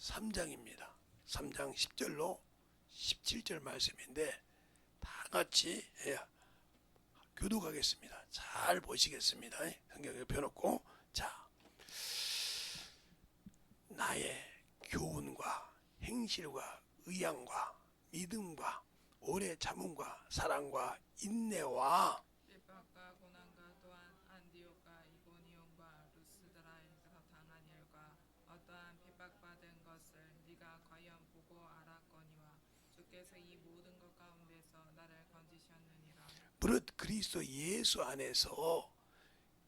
3장입니다. 3장 10절로 17절 말씀인데 다 같이 교독하겠습니다. 잘 보시겠습니다. 성경에 펴놓고 자, 나의 교훈과 행실과 의향과 믿음과 오래 참음과 사랑과 인내와 핍박과 고난과 또한 안디옥과 이고니온과 루스드라에서 당한 일과 어떠한 핍박받은 것을 네가 과연 보고 알았거니와 주께서 이 모든 것 가운데서 나를 건지셨느니라. 무릇 그리스도 예수 안에서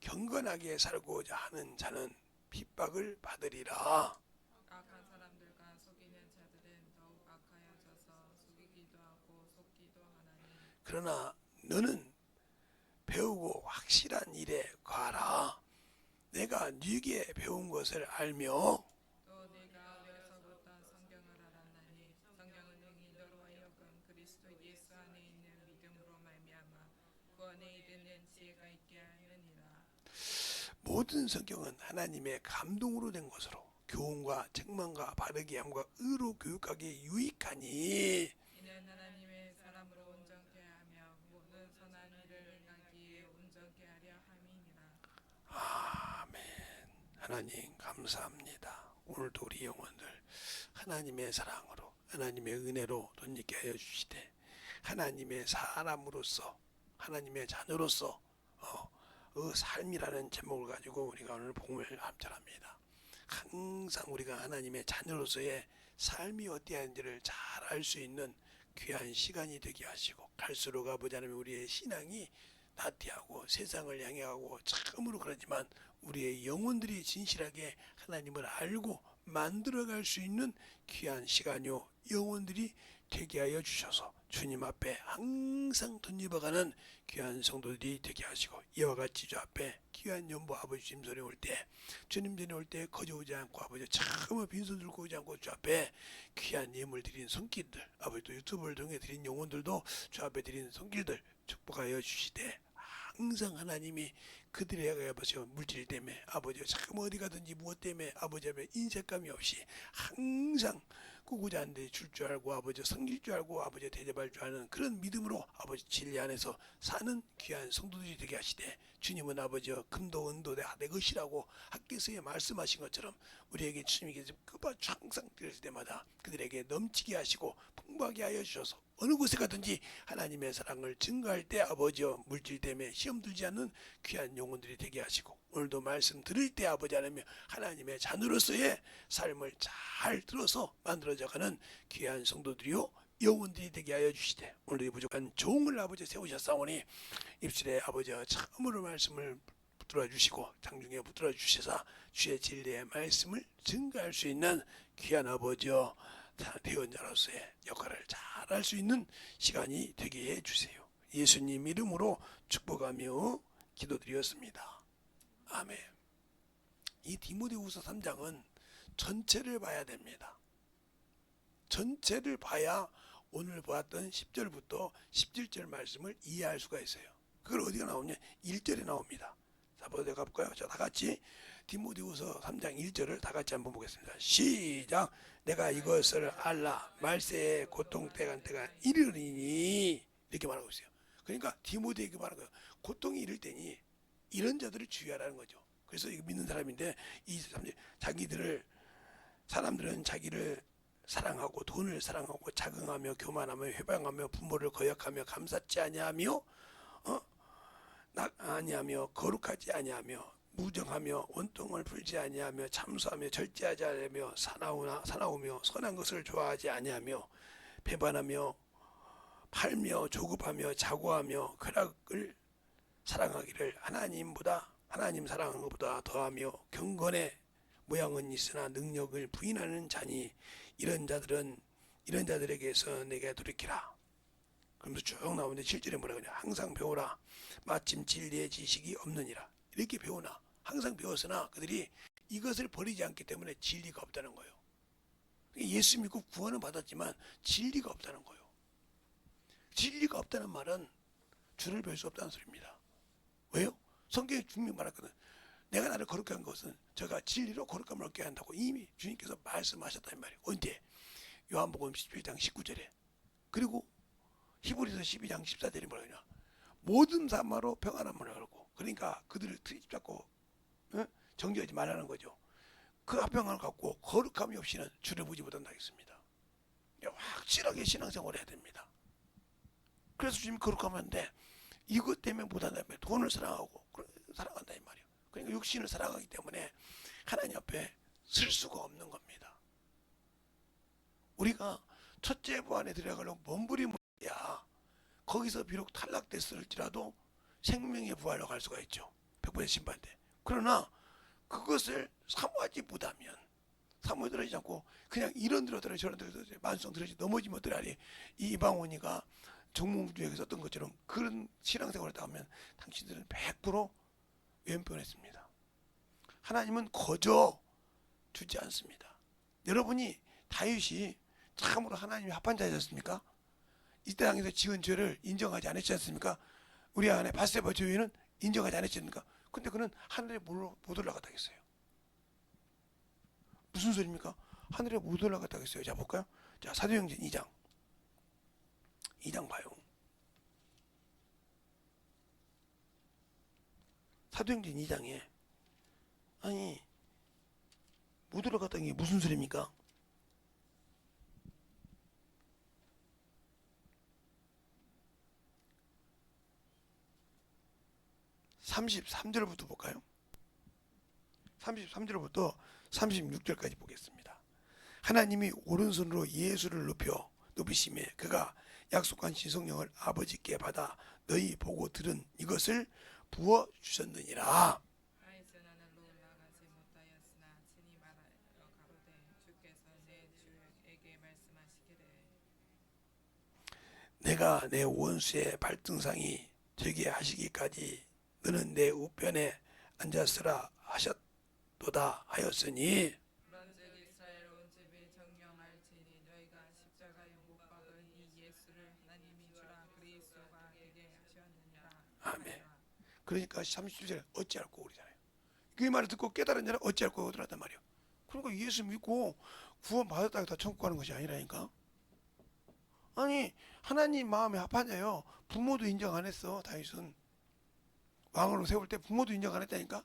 경건하게 살고자 하는 자는 핍박을 받으리라. 악한 사람들과 속이는 자들은 더욱 악하여져서 속이기도 하고 속기도 하나니 그러나 너는 배우고 확실한 일에 가라. 내가 네게 배운 것을 알며 또 네가 어려서부터 성경을 알았나니 성경은 능히 너로 하여금 그리스도 예수 안에 있는 믿음으로 말미암아 구원에 이르는 지혜가 있게 하느니라. 모든 성경은 하나님의 감동으로 된 것으로 교훈과 책망과 바르게 함과 의로 교육하기에 유익하니 이는 하나님의 사람으로 온전케 하며 모든 선한 일을 행하기에 온전케 하려 함이니라. 아멘. 하나님 감사합니다. 오늘도 우리 영혼들 하나님의 사랑으로 하나님의 은혜로 덧입게 하여 주시되 하나님의 사람으로서 하나님의 자녀로서 삶이라는 제목을 가지고 우리가 오늘 복음을 합절합니다. 항상 우리가 하나님의 자녀로서의 삶이 어떠한지를 잘 알 수 있는 귀한 시간이 되게 하시고 갈수록 아버지 하나님 우리의 신앙이 나태하고 세상을 향해 가고 참으로 그러지만 우리의 영혼들이 진실하게 하나님을 알고 만들어갈 수 있는 귀한 시간이요 영혼들이 되게 하여 주셔서 주님 앞에 항상 덧입어가는 귀한 성도들이 되게 하시고 이와 같이 주 앞에 귀한 연보 아버지 주님 전에 올 때 주님 전에 올 때 거저오지 않고 아버지 참으로 빈손 들고 오지 않고 주 앞에 귀한 예물 드린 손길들 아버지 또 유튜브를 통해 드린 영혼들도 주 앞에 드린 손길들 축복하여 주시되 항상 하나님이 그들의 아버지 물질 때문에 아버지 참 어디 가든지 무엇 때문에 아버지 앞에 인색감이 없이 항상 꾸고자 하는데 줄 줄 알고 아버지 섬길 줄 알고 아버지 대접할 줄 아는 그런 믿음으로 아버지 진리 안에서 사는 귀한 성도들이 되게 하시되 주님은 아버지 금도 은도 내 것이라고 학계서에 말씀하신 것처럼 우리에게 주님께서 끝까지 항상 드릴 때마다 그들에게 넘치게 하시고 풍부하게 하여 주셔서 어느 곳에 가든지 하나님의 사랑을 증거할 때 아버지여 물질 때문에 시험 들지 않는 귀한 영혼들이 되게 하시고 오늘도 말씀 들을 때 아버지 하나님 하나님의 자녀로서의 삶을 잘 들어서 만들어져가는 귀한 성도들이요 영혼들이 되게 하여 주시되 오늘도 이 부족한 종을 아버지 세우셨사오니 입술에 아버지 참으로 말씀을 붙들어 주시고 장중에 붙들어 주시사 주의 진리의 말씀을 증거할 수 있는 귀한 아버지여 대언자로서의 역할을 잘 할 수 있는 시간이 되게 해주세요. 예수님 이름으로 축복하며 기도드렸습니다. 아멘. 이 디모데후서 3장은 전체를 봐야 됩니다. 전체를 봐야 오늘 보았던 10절부터 17절 말씀을 이해할 수가 있어요. 그걸 어디가 나오냐? 1절에 나옵니다. 자, 보자 가볼까요? 자, 다 같이 디모데후서 3장 1절을 다 같이 한번 보겠습니다. 시작. 내가 이것을 알라. 말세에 고통 때가 이르리니 이렇게 말하고 있어요. 그러니까 디모데에게 말하는 거예요. 고통이 이를 때니 이런 자들을 주의하라는 거죠. 그래서 이거 믿는 사람인데 이 사람들은 자기를 사랑하고 돈을 사랑하고 자긍하며 교만하며 회방하며 부모를 거역하며 감사치 아니하며 아니하며 거룩하지 아니하며 무정하며 원통을 풀지 아니하며 참수하며 절제하지 아니하며 사나우며 선한 것을 좋아하지 아니하며 배반하며 팔며 조급하며 자고하며 쾌락을 사랑하기를 하나님 사랑하는 것보다 더하며 경건의 모양은 있으나 능력을 부인하는 자니 이런 자들에게서 내게 돌이키라. 그러면서 쭉 나오는데 7절에 뭐라 그러냐. 항상 배우라. 마침 진리의 지식이 없느니라. 이렇게 배우나 항상 배웠으나 그들이 이것을 버리지 않기 때문에 진리가 없다는 거예요. 예수 믿고 구원은 받았지만 진리가 없다는 거예요. 진리가 없다는 말은 주를 뵐 수 없다는 소리입니다. 왜요? 성경에 분명히 말했거든. 내가 나를 거룩하게 한 것은 저가 진리로 거룩함을 얻게 한다고 이미 주님께서 말씀하셨단 말이에요. 언제? 요한복음 17장 19절에. 그리고 히브리서 12장 14절에 뭐라 그러냐? 모든 사마로 평안함을 얻고, 그러니까 그들을 트집 잡고 정죄하지 말라는 거죠. 그 합평을 갖고 거룩함이 없이는 주를 보지 못한다 했습니다. 확실하게 신앙생활을 해야 됩니다. 그래서 주님이 거룩하면데 이것 때문에 못한다면 돈을 사랑하고 사랑한다 이 말이에요. 그러니까 육신을 사랑하기 때문에 하나님 앞에 쓸 수가 없는 겁니다. 우리가 첫째 부활에 들어가려고 몸부림이야. 거기서 비록 탈락됐을지라도 생명의 부활로 갈 수가 있죠. 100% 심판대. 그러나 그것을 사모하지 못하면, 사모에 들어지지 않고 그냥 이런 데로 들어지 저런 데로 들어지 만성 들어지 넘어지면 어떡하리. 이 이방원이가 정몽주에게 썼던 것처럼 그런 신앙생활을 하면 당신들은 100% 왼편했습니다. 하나님은 거저 주지 않습니다. 여러분이 다윗이 참으로 하나님이 합한 자였습니까? 이 땅에서 지은 죄를 인정하지 않았지 않습니까? 우리 안에 바세바 죄인은 인정하지 않았지 않습니까? 근데 그는 하늘에 못 올라갔다 했어요. 무슨 소리입니까? 하늘에 못 올라갔다 했어요. 자 볼까요? 자 사도행전 2장 봐요. 사도행전 2장에 아니 못 올라갔다는 게 무슨 소리입니까? 33절부터 볼까요? 33절부터 36절까지 보겠습니다. 하나님이 오른손으로 예수를 높이심에 그가 약속한 신성령을 아버지께 받아 너희 보고 들은 이것을 부어 주셨느니라. 아이스 나는 올라가지 못하였으나 친히 말하여 가로되 주께서 내 주에게 말씀하시기를 내가 내 원수의 발등상이 되게 하시기까지 너는 내 우편에 앉았으라 하셨도다 하였으니, 그런즉 이스라엘 온 집이 정령할지니 너희가 십자가에 못 박은 이 예수를 하나님이 주라 그리스도가 되게 하셨느니라. 아멘. 그러니까 37절에 어찌할꼬 그러잖아요. 그 말을 듣고 깨달은 자는 어찌할꼬 그러단 말이에요. 그러니까 예수 믿고 구원 받았다고 다 천국 가는 것이 아니라니까. 아니 하나님 마음에 합한 자요. 부모도 인정 안 했어. 다윗은 왕으로 세울 때 부모도 인정 안 했다니까.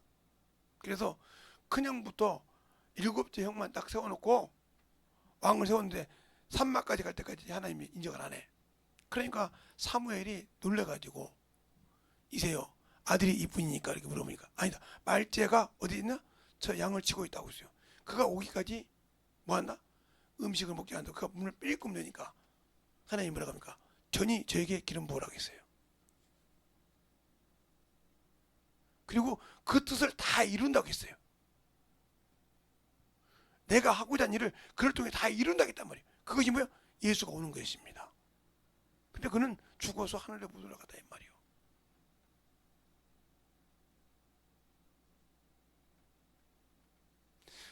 그래서 큰형부터 7째 형만 딱 세워놓고 왕을 세웠는데 산막까지 갈 때까지 하나님이 인정을 안 해. 그러니까 사무엘이 놀래가지고 이세요 아들이 이뿐이니까 이렇게 물어보니까 아니다, 말째가 어디 있나? 저 양을 치고 있다고 했어요. 그가 오기까지 뭐한다? 음식을 먹지 않는다. 그가 문을 삐끔 여니까 하나님 뭐라고 합니까? 전이 저에게 기름 부으라고 했어요. 그리고 그 뜻을 다 이룬다고 했어요. 내가 하고자 하는 일을 그를 통해 다 이룬다고 했단 말이에요. 그것이 뭐예요? 예수가 오는 것입니다. 근데 그는 죽어서 하늘에 못 올라갔다 이 말이에요.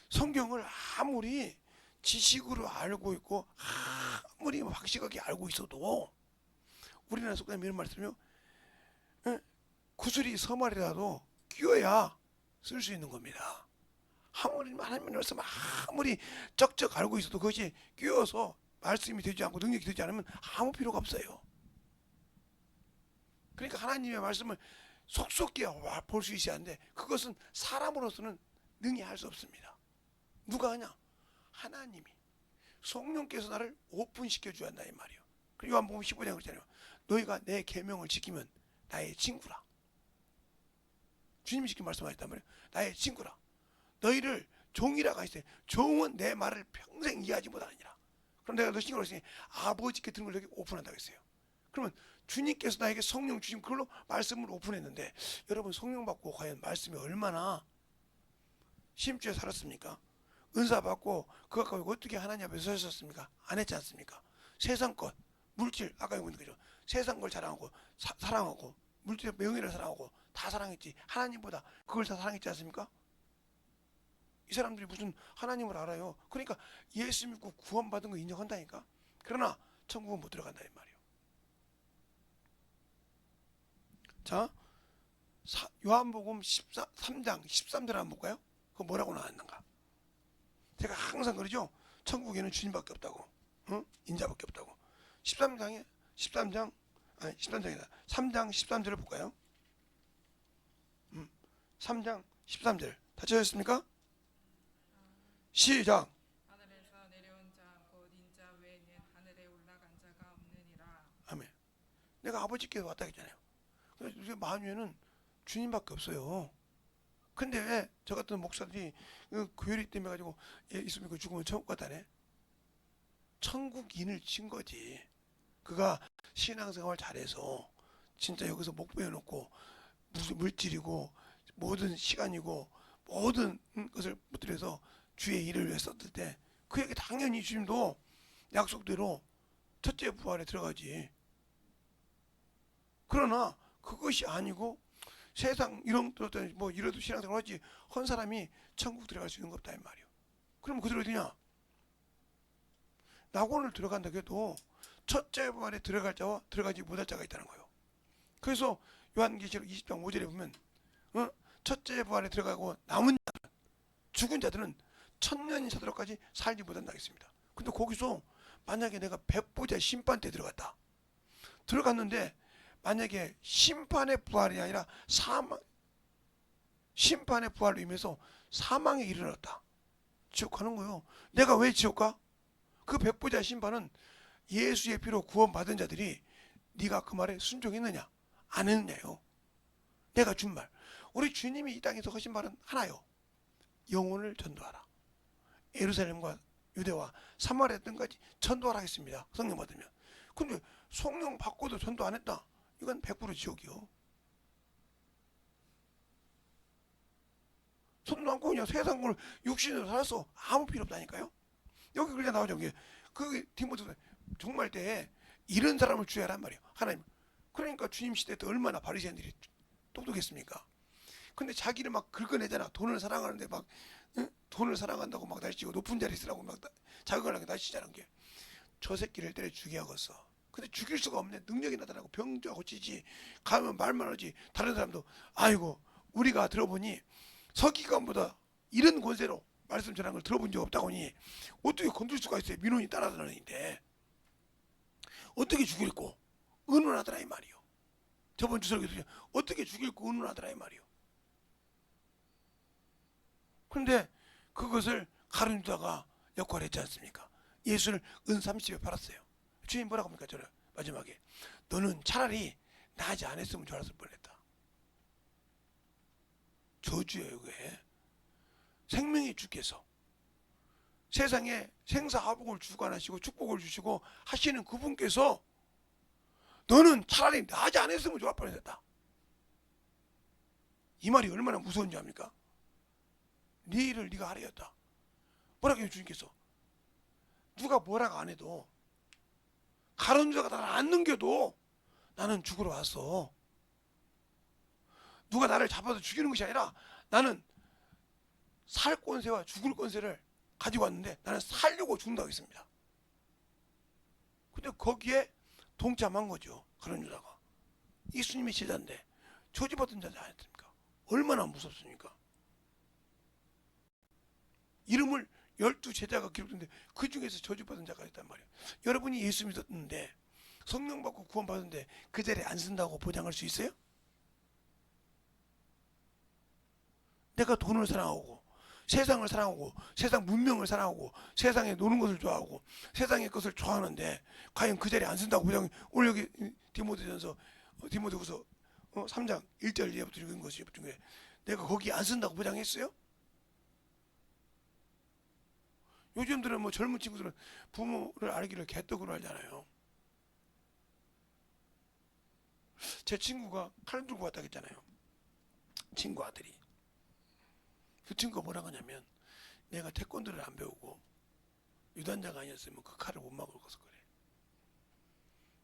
성경을 아무리 지식으로 알고 있고 아무리 확실하게 알고 있어도 우리나라 속담에 이런 말씀이요. 구슬이 서말이라도 끼워야 쓸 수 있는 겁니다. 아무리 하나님의 말씀 아무리 쩍쩍 알고 있어도 그것이 끼워서 말씀이 되지 않고 능력이 되지 않으면 아무 필요가 없어요. 그러니까 하나님의 말씀을 속속히 볼 수 있어야 하는데 그것은 사람으로서는 능히 할 수 없습니다. 누가 하냐? 하나님이. 성령께서 나를 오픈시켜 줘야 한다 이 말이에요. 그리고 요한복음 15장 그랬잖아요. 너희가 내 계명을 지키면 나의 친구라. 주님이 지금 말씀하셨단 말이에요. 나의 친구라. 너희를 종이라고 하시되 종은 내 말을 평생 이해하지 못하느니라. 그럼 내가 너 친구로 했으니 아버지께 들은 걸 여기 오픈한다고 했어요. 그러면 주님께서 나에게 성령 주신 그걸로 말씀을 오픈했는데 여러분 성령 받고 과연 말씀이 얼마나 심취해 살았습니까? 은사 받고 그거 갖고 어떻게 하나님 앞에 서셨습니까? 안 했지 않습니까? 세상 것, 물질, 아까 보는 거죠. 세상 걸 자랑하고 사랑하고 물질 명예를 사랑하고 다 사랑했지. 하나님보다 그걸 다 사랑했지 않습니까? 이 사람들이 무슨 하나님을 알아요. 그러니까 예수 믿고 구원받은 거 인정한다니까. 그러나 천국은 못 들어간다 이 말이에요. 자 요한복음 3장 13절 한번 볼까요? 그거 뭐라고 나왔는가? 제가 항상 그러죠. 천국에는 주님밖에 없다고, 응? 인자밖에 없다고. 13장 아니 13장이다. 3장 13절을 볼까요? 3장 13절 다 찾으셨습니까? 시작. 하늘에서 내려온 자 곧 인자 외에는 하늘에 올라간 자가 없느니라. 아멘. 내가 아버지께서 왔다 했잖아요. 그래서 우리 마음에는 주님밖에 없어요. 근데 왜 저 같은 목사들이 교리 때문에 가지고 있으면 죽으면 천국 갔다네. 천국인을 친 거지. 그가 신앙생활 잘해서 진짜 여기서 목표해 놓고 무슨 물질이고 모든 시간이고 모든 것을 붙들여서 주의 일을 위해 썼을 때 그에게 당연히 주님도 약속대로 첫째 부활에 들어가지. 그러나 그것이 아니고 세상 이런 뭐 이래도 신앙생활 하지 헌 사람이 천국 들어갈 수 있는 거 없다 이 말이요. 그럼 그들 어디냐? 낙원을 들어간다 해도 첫째 부활에 들어갈 자와 들어가지 못할 자가 있다는 거예요. 그래서 요한계시록 20장 5절에 보면 첫째 부활에 들어가고 남은 자들, 죽은 자들은 천년이 차도록까지 살지 못한다 했습니다. 근데 거기서 만약에 내가 백보자 심판 때 들어갔다. 들어갔는데 만약에 심판의 부활이 아니라 심판의 부활로 인해서 사망에 이르렀다. 지옥 가는 거예요. 내가 왜 지옥 가? 그 백보자 심판은 예수의 피로 구원받은 자들이 네가 그 말에 순종했느냐 안 했느냐요. 내가 준 말. 우리 주님이 이 땅에서 하신 말은 하나요. 영혼을 전도하라. 예루살렘과 유대와 사마리아 등까지 전도하라 했습니다. 성령 받으면. 근데 성령 받고도 전도 안 했다. 이건 100% 지옥이요. 손도 안고 그냥 세상 걸 육신으로 살았어. 아무 필요 없다니까요. 여기 그냥 나오죠. 그 디모데 정말 때 이런 사람을 주야란 말이에요. 하나님. 그러니까 주님 시대 때 얼마나 바리새인들이 똑똑했습니까? 근데 자기를 막 긁어내잖아. 돈을 사랑하는데 막 돈을 사랑한다고 막 날치고 높은 자리 쓰라고 막 자극을 하게 날치자는 게 저 새끼를 때려 죽여야겠어. 근데 죽일 수가 없네. 능력이 나타나고 병자 고치지. 가면 말만 하지. 다른 사람도 아이고 우리가 들어보니 서기관보다 이런 권세로 말씀 전한 걸 들어본 적 없다고 하니 어떻게 건들 수가 있어요. 민원이 따라다니는데 어떻게 죽일고 의논하더라 이 말이요. 저번 주설교도 어떻게 죽일고 의논하더라 이 말이요. 그런데 그것을 가룟유다가 역할을 했지 않습니까? 예수를 은 30에 팔았어요. 주님 뭐라고 합니까? 저를 마지막에 너는 차라리 나지 않았으면 좋았을 뻔했다. 저주예요 그게. 생명의 주께서 세상에 생사화복을 주관하시고 축복을 주시고 하시는 그분께서 너는 차라리 나지 않았으면 좋을 뻔했다. 이 말이 얼마나 무서운지 압니까? 네 일을 네가 하려였다. 뭐라고 해요 주님께서? 누가 뭐라고 안 해도 가론주다가 나를 안 넘겨도 나는 죽으러 왔어. 누가 나를 잡아서 죽이는 것이 아니라 나는 살 권세와 죽을 권세를 가지고 왔는데 나는 살려고 죽는다고 했습니다. 근데 거기에 동참한 거죠. 가론주다가. 예수님의 제자인데 저주받은 자지 않았습니까? 얼마나 무섭습니까? 이름을 12제자가 기록되는데 그 중에서 저주받은 자가 있단 말이에요. 여러분이 예수 믿었는데 성령 받고 구원 받았는데 그 자리에 안 쓴다고 보장할 수 있어요? 내가 돈을 사랑하고 세상을 사랑하고 세상 문명을 사랑하고 세상에 노는 것을 좋아하고 세상의 것을 좋아하는데 과연 그 자리에 안 쓴다고 보장? 오늘 여기 디모데전서 디모데후서 3장 1절 이하부터 읽은 것이 중에 내가 거기 안 쓴다고 보장했어요? 요즘들은 뭐 젊은 친구들은 부모를 알기를 개떡으로 알잖아요. 제 친구가 칼 들고 왔다 했잖아요. 친구 아들이. 그 친구가 뭐라고 하냐면 내가 태권도를 안 배우고 유단자가 아니었으면 그 칼을 못 막을 것을 그래.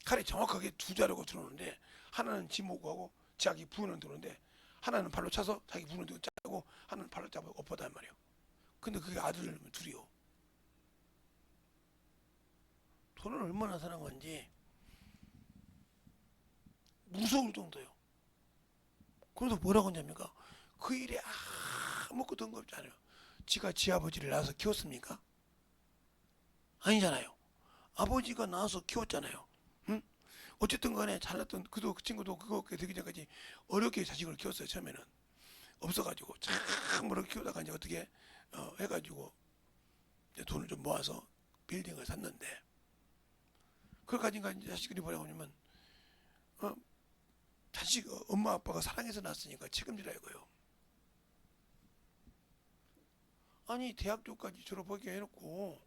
칼이 정확하게 두 자루가 들어오는데 하나는 지목하고 자기 부는 들어오는데 하나는 발로 차서 자기 부는 들고 짜고 하나는 발로 잡아 엎어단 말이에요. 근데 그게 아들 둘이요. 돈을 얼마나 사랑하는지 무서울 정도요. 그래서 뭐라고 하냐니까 그 일에 아무것도 뜬금없지 않아요. 지가 지 아버지를 낳아서 키웠습니까? 아니잖아요. 아버지가 낳아서 키웠잖아요. 응? 어쨌든 간에 잘났던 그 친구도 그거 되기 전까지 어렵게 자식을 키웠어요. 처음에는 없어가지고 참 어렵게 키우다가 이제 어떻게 해가지고 이제 돈을 좀 모아서 빌딩을 샀는데 그걸 가진 자식들이 뭐라고 하냐면 자식 엄마 아빠가 사랑해서 낳았으니까 책임지라 이거요. 아니 대학교까지 졸업하게 해놓고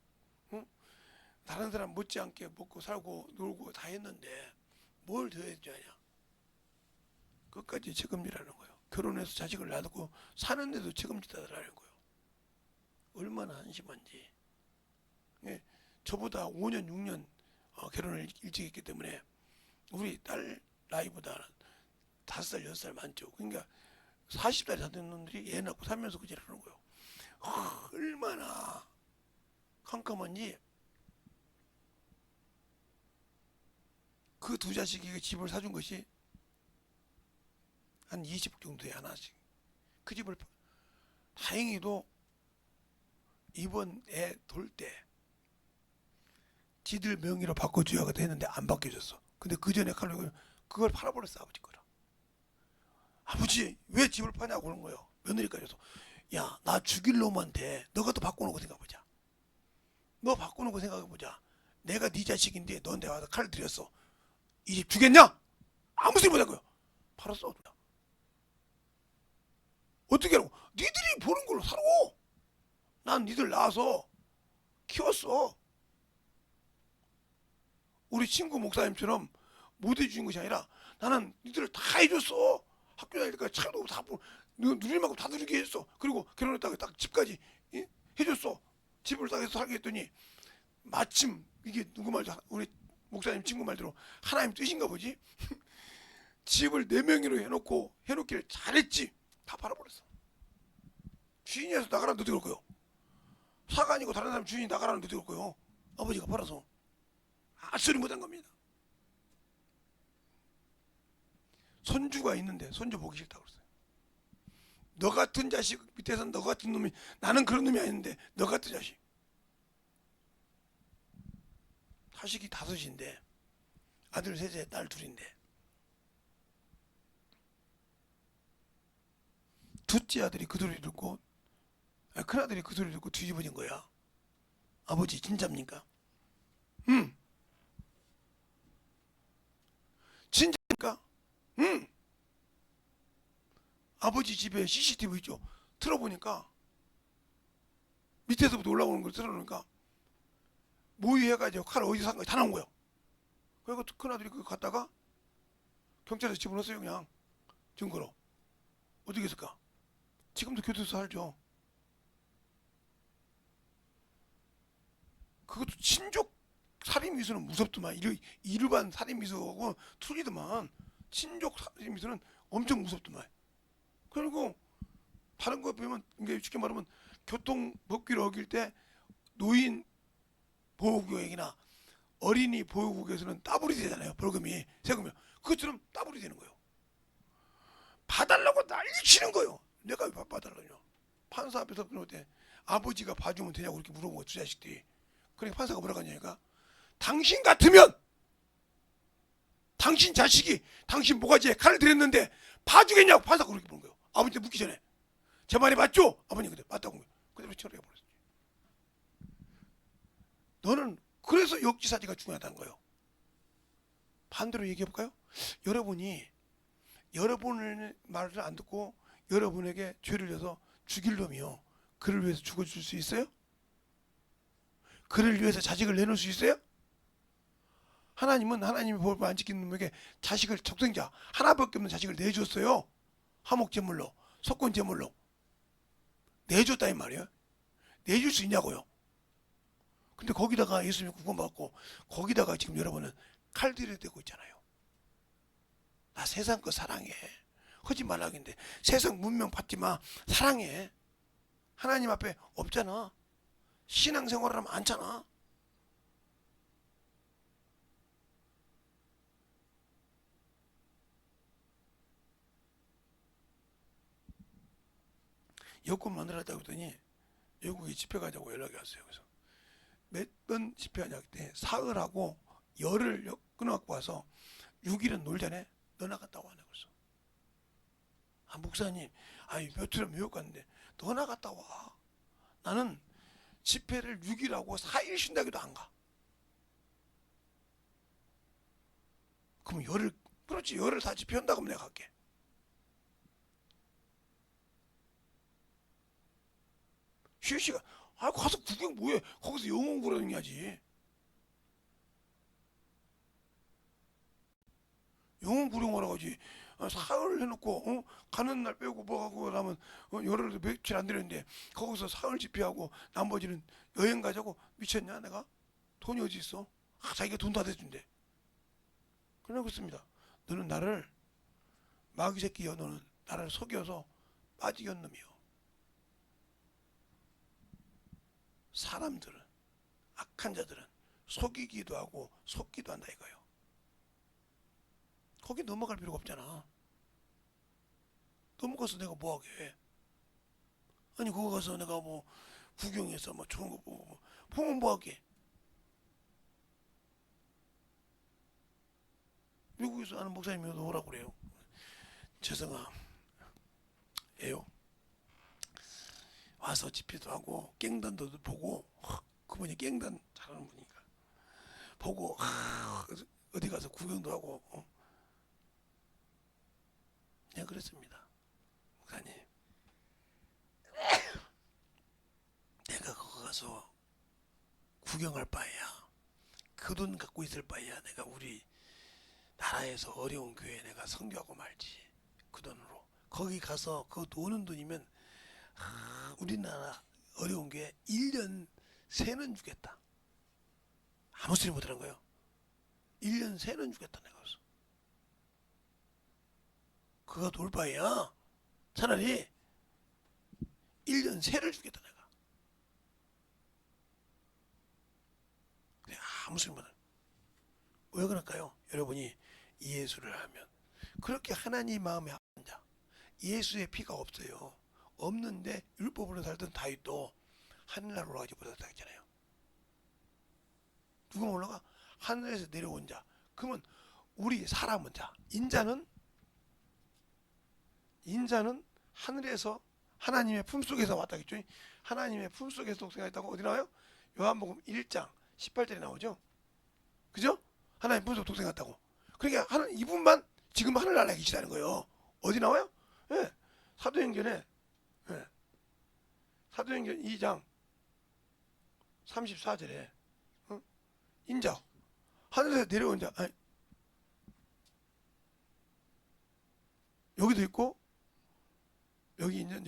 다른 사람 못지않게 먹고 살고 놀고 다 했는데 뭘 더 해줘야 하냐. 끝까지 책임지라는 거예요. 결혼해서 자식을 낳고 사는데도 책임지다라는 거예요. 얼마나 한심한지. 예, 저보다 5년 6년 결혼을 일찍 했기 때문에 우리 딸 나이보다는 5살 6살 많죠. 그러니까 40살이 다 된 놈들이 애 낳고 살면서 그지라는 거예요. 얼마나 깜깜한지. 그 두 자식에게 집을 사준 것이 한 20억 정도에 하나씩. 그 집을 다행히도 이번 애 돌 때 지들 명의로 바꿔줘야겠다 했는데 안 바뀌어졌어. 근데 그 전에 그걸 팔아버렸어. 아버지 거라. 아버지 왜 집을 파냐고 그런 거예요. 며느리까지 해서 야 나 죽일 놈한테 너가 또 바꿔놓고 생각해보자. 너 바꿔놓고 생각해보자. 내가 네 자식인데 너한테 와서 칼을 들였어. 이 집 주겠냐? 아무 소리 못할 거야. 팔았어. 어떻게 하라고? 니들이 보는 걸로 살고. 난 니들 낳아서 키웠어. 우리 친구 목사님처럼 못 해주는 것이 아니라 나는 니들을 다 해줬어. 학교 다닐 때까지 차도 다 누릴 만큼 다 누리게 했어. 그리고 결혼했다가 딱 집까지 해줬어. 집을 딱 해서 살게 했더니 마침 이게 누구 말도 우리 목사님 친구 말대로 하나님 뜻인가 보지. 집을 내 명의로 해놓기를 잘했지. 다 팔아버렸어. 주인이어서 나가라는 데 어떻게 올 거요? 사가 아니고 다른 사람 주인이 나가라는 데 어떻게 올 거요? 아버지가 팔아서 소리 못한 겁니다. 손주가 있는데 손주 보기 싫다고 그랬어요. 너 같은 자식 밑에서 너 같은 놈이 나는 그런 놈이 아닌데 너 같은 자식. 자식이 5인데 아들 3에 딸 2인데 둘째 아들이 그 소리 듣고 큰아들이 그 소리 듣고 뒤집어진 거야. 아버지 진짜입니까? 응. 진짜입니까? 응. 아버지 집에 CCTV 있죠. 틀어보니까 밑에서부터 올라오는 걸 틀어놓으니까 모의해가지고 칼 어디서 산 거야 다 나온 거야. 그리고 큰아들이 그거 갖다가 경찰에서 집어넣었어요. 그냥 증거로. 어떻게 했을까? 지금도 교도소 살죠. 그것도 친족 살인미수는 무섭더만. 일반 살인미수하고 틀리더만. 친족 살인미수는 엄청 무섭더만. 그리고 다른 거 보면 이게 쉽게 말하면 교통법규를 어길 때 노인 보호구역이나 어린이 보호구역에서는 따블이 되잖아요. 벌금이 세금이. 그것처럼 따블이 되는 거예요. 봐달라고 난리치는 거예요. 내가 왜 봐달라냐. 판사 앞에서 그럴 때 아버지가 봐주면 되냐고 그렇게 물어본 거야. 두 자식들이. 그러니까 판사가 뭐라고 하냐니까 당신 같으면 당신 자식이 당신 모가지에 칼을 들였는데 봐주겠냐고 판사가 그렇게 보는 거예요. 아버지한테 묻기 전에. 제 말이 맞죠? 아버님 근데 맞다고 그대로 처리해버렸어요. 너는 그래서 역지사지가 중요하다는 거예요. 반대로 얘기해볼까요? 여러분이 여러분의 말을 안 듣고 여러분에게 죄를 져서 죽일 놈이요. 그를 위해서 죽어줄 수 있어요? 그를 위해서 자식을 내놓을 수 있어요? 하나님은 하나님의 법을 안 지키는 놈에게 자식을 적생자 하나밖에 없는 자식을 내줬어요. 화목제물로 석권제물로 내줬다 이 말이에요. 내줄 수 있냐고요. 근데 거기다가 예수님이 구원받고 거기다가 지금 여러분은 칼들이 대고 있잖아요. 나 세상 거 사랑해. 하지 말라는데 세상 문명 받지 마. 사랑해. 하나님 앞에 없잖아. 신앙생활을 하면 않잖아. 여권 만들었다고 했더니 외국에 집회 가자고 연락이 왔어요. 그래서 몇 번 집회하냐 했더니 사흘하고 열을 끊어갖고 와서 6일은 놀자네. 너 나갔다 와. 그래서 아 목사님, 아니 며칠은 미국 갔는데 너 나갔다 와. 나는 집회를 6일하고 4일 쉰다기도 안 가. 그럼 열흘, 그렇지, 열흘 다 집회한다 그러면 내가 갈게. 쉬시가 아 가서 구경 뭐해? 거기서 영어 구경해야지. 영어 구경하러 가지. 사흘 해놓고 가는 날 빼고 뭐 하고 그러면 열흘 며칠 안 되는데 거기서 사흘 집회하고 나머지는 여행 가자고. 미쳤냐 내가? 돈이 어디 있어? 아, 자기가 돈 다 대준대. 그러고 있습니다. 너는 나를 마귀 새끼여. 너는 나를 속여서 빠지게 한 놈이요. 사람들은, 악한 자들은 속이기도 하고 속기도 한다 이거예요. 거기 넘어갈 필요가 없잖아. 넘어가서 내가 뭐 하게 해? 아니 거기 가서 내가 뭐 구경해서 뭐 좋은 거 보고 뭐 보면 뭐 하게? 미국에서 아는 목사님이 오라고 그래요. 재성아, 애요. 와서 집회도 하고 깽단도 보고 그분이 깽단 잘하는 분이니까 보고 어디 가서 구경도 하고 내가 그랬습니다. 목사님, 내가 거기 가서 구경할 바에야 그 돈 갖고 있을 바에야 내가 우리 나라에서 어려운 교회에 내가 선교하고 말지. 그 돈으로 거기 가서 그 오는 돈이면 우리나라 어려운 교회 1년 새는 주겠다. 아무 소리 못하는 거예요. 1년 새는 주겠다 내가. 그래서 그거 돌 바에야 차라리 1년 새를 주겠다 내가. 근데 아무 소리 못하는. 왜 그럴까요? 여러분이 예수를 하면 그렇게 하나님 마음에 합한 자, 예수의 피가 없어요. 없는데 율법으로 살던 다윗도 하늘나라 올라가지 못했다 했잖아요. 누가 올라가? 하늘에서 내려온 자. 그러면 우리 사람은 자, 인자는 하늘에서 하나님의 품속에서 왔다겠죠. 하나님의 품속에서 독생했다고 어디 나와요? 요한복음 1장 18절에 나오죠. 그죠? 하나님 품속 독생했다고. 그러니까 이분만 지금 하늘나라에 계시다는 거예요. 어디 나와요? 예. 사도행전에 사도행전 2장 34절에 인자 하늘에서 내려온 자. 아니, 여기도 있고 여기는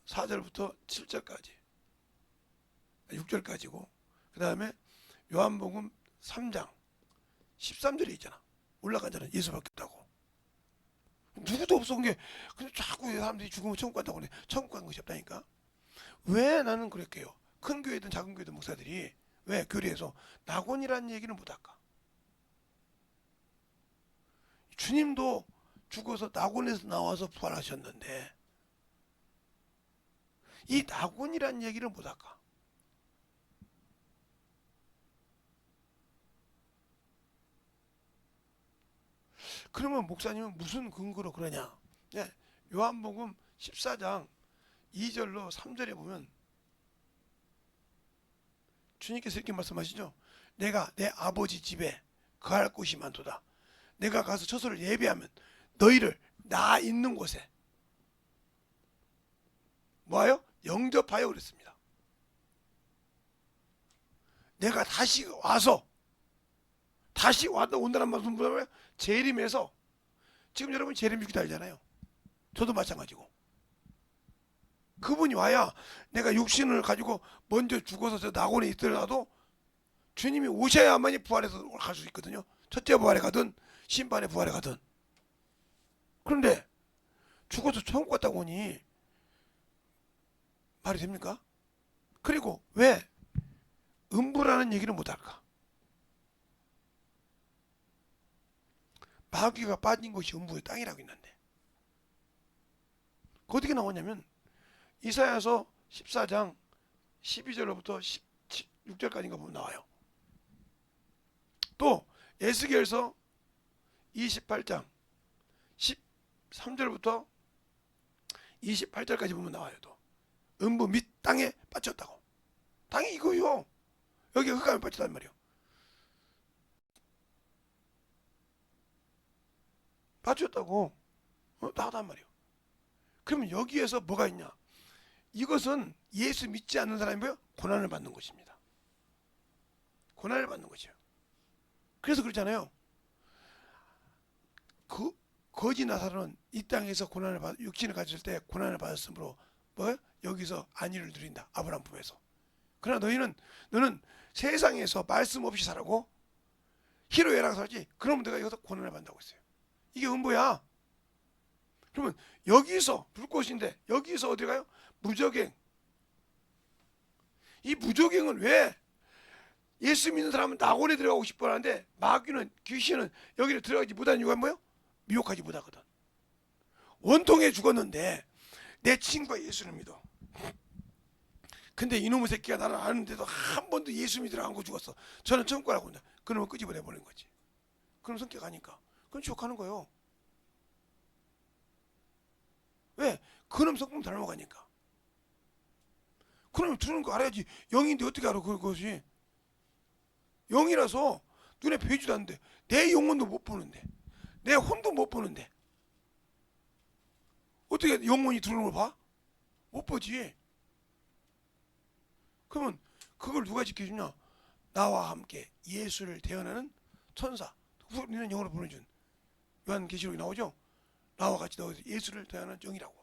4절부터 7절까지 6절까지고 그 다음에 요한복음 3장 13절에 있잖아. 올라간 자는 예수밖에 없다고. 누구도 없어. 게 근데 자꾸 사람들이 죽으면 천국 간다고 그래. 천국 간 것이 없다니까. 왜 나는 그랬게요? 큰 교회든 작은 교회든 목사들이 왜 교리에서 낙원이라는 얘기를 못할까? 주님도 죽어서 낙원에서 나와서 부활하셨는데 이 낙원이라는 얘기를 못할까? 그러면 목사님은 무슨 근거로 그러냐? 예, 요한복음 14장 2절로 3절에 보면 주님께서 이렇게 말씀하시죠. 내가 내 아버지 집에 거할 곳이 많도다. 내가 가서 처소를 예비하면 너희를 나 있는 곳에 뭐하여? 영접하여 그랬습니다. 내가 다시 온다는 말씀 뭐예요? 재림해서 지금 여러분 재림주기도 알잖아요. 저도 마찬가지고 그분이 와야 내가 육신을 가지고 먼저 죽어서 저 낙원에 있더라도 주님이 오셔야만이 부활해서 갈 수 있거든요. 첫째 부활에 가든 심판의 부활에 가든. 그런데 죽어서 천국 갔다고 하니 말이 됩니까? 그리고 왜 음부라는 얘기를 못할까? 마귀가 빠진 곳이 음부의 땅이라고 있는데 어떻게 나오냐면 이사야서 14장 12절로부터 16절까지인가 보면 나와요. 또 에스겔서 28장 13절부터 28절까지 보면 나와요. 또 음부 및 땅에 빠졌다고. 땅이 이거요. 여기 흑암에 빠졌단 말이에요. 빠졌다고 나오단 말이에요. 그러면 여기에서 뭐가 있냐? 이것은 예수 믿지 않는 사람이 뭐예요? 고난을 받는 것입니다. 고난을 받는 것이에요. 그래서 그렇잖아요. 그 거지 나사로는 이 땅에서 고난을 받, 육신을 가질 때 고난을 받았으므로 뭐 여기서 안위를 누린다. 아브라함 품에서. 그러나 너는 세상에서 말씀 없이 살고 희로애락 살지. 그러면 내가 여기서 고난을 받는다고 했어요. 이게 음보야. 그러면 여기서 불꽃인데 여기서 어디 가요? 무적행. 이 무적행은 왜 예수 믿는 사람은 낙원에 들어가고 싶어 하는데 마귀는 귀신은 여기를 들어가지 못하는 이유가 뭐예요? 미혹하지 못하거든. 원통에 죽었는데 내 친구가 예수를 믿어. 근데 이놈의 새끼가 나는 아는데도 한 번도 예수 믿으러 안 거 죽었어. 저는 천국 가라고 한다. 그러면 끄집어내버리는 거지. 그럼 성격 가니까. 그럼 지옥하는 거예요. 왜? 그놈 성품 닮아가니까. 그럼 두는 거 알아야지. 영인데 어떻게 알아 그것이. 영이라서 눈에 보이지도 않는데 내 영혼도 못 보는데 내 혼도 못 보는데 어떻게 영혼이 들어오는 걸 봐? 못 보지. 그러면 그걸 누가 지켜주냐? 나와 함께 예수를 대언하는 천사. 우리는 영어로 보내준 요한계시록이 나오죠. 나와 같이 너희서 예수를 대하는 영이라고.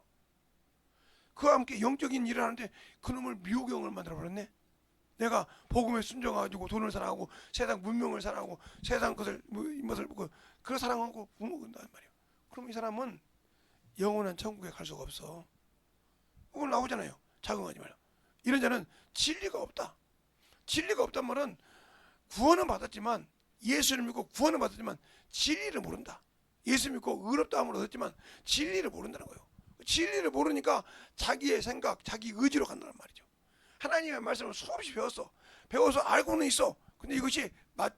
그와 함께 영적인 일을 하는데 그놈을 미혹영을 만들어버렸네. 내가 복음에 순종해가지고 돈을 사랑하고 세상 문명을 사랑하고 세상 것을 이것을 그걸 사랑하고 부모근단 말이에요. 그럼 이 사람은 영원한 천국에 갈 수가 없어. 그걸 나오잖아요. 자긍하지 말라. 이런 자는 진리가 없다. 진리가 없단 말은 구원은 받았지만 예수를 믿고 구원은 받았지만 진리를 모른다. 예수 믿고 의롭다함을 얻었지만 진리를 모른다는 거예요. 진리를 모르니까 자기의 생각, 자기 의지로 간다는 말이죠. 하나님의 말씀을 수없이 배워서 알고는 있어. 근데 이것이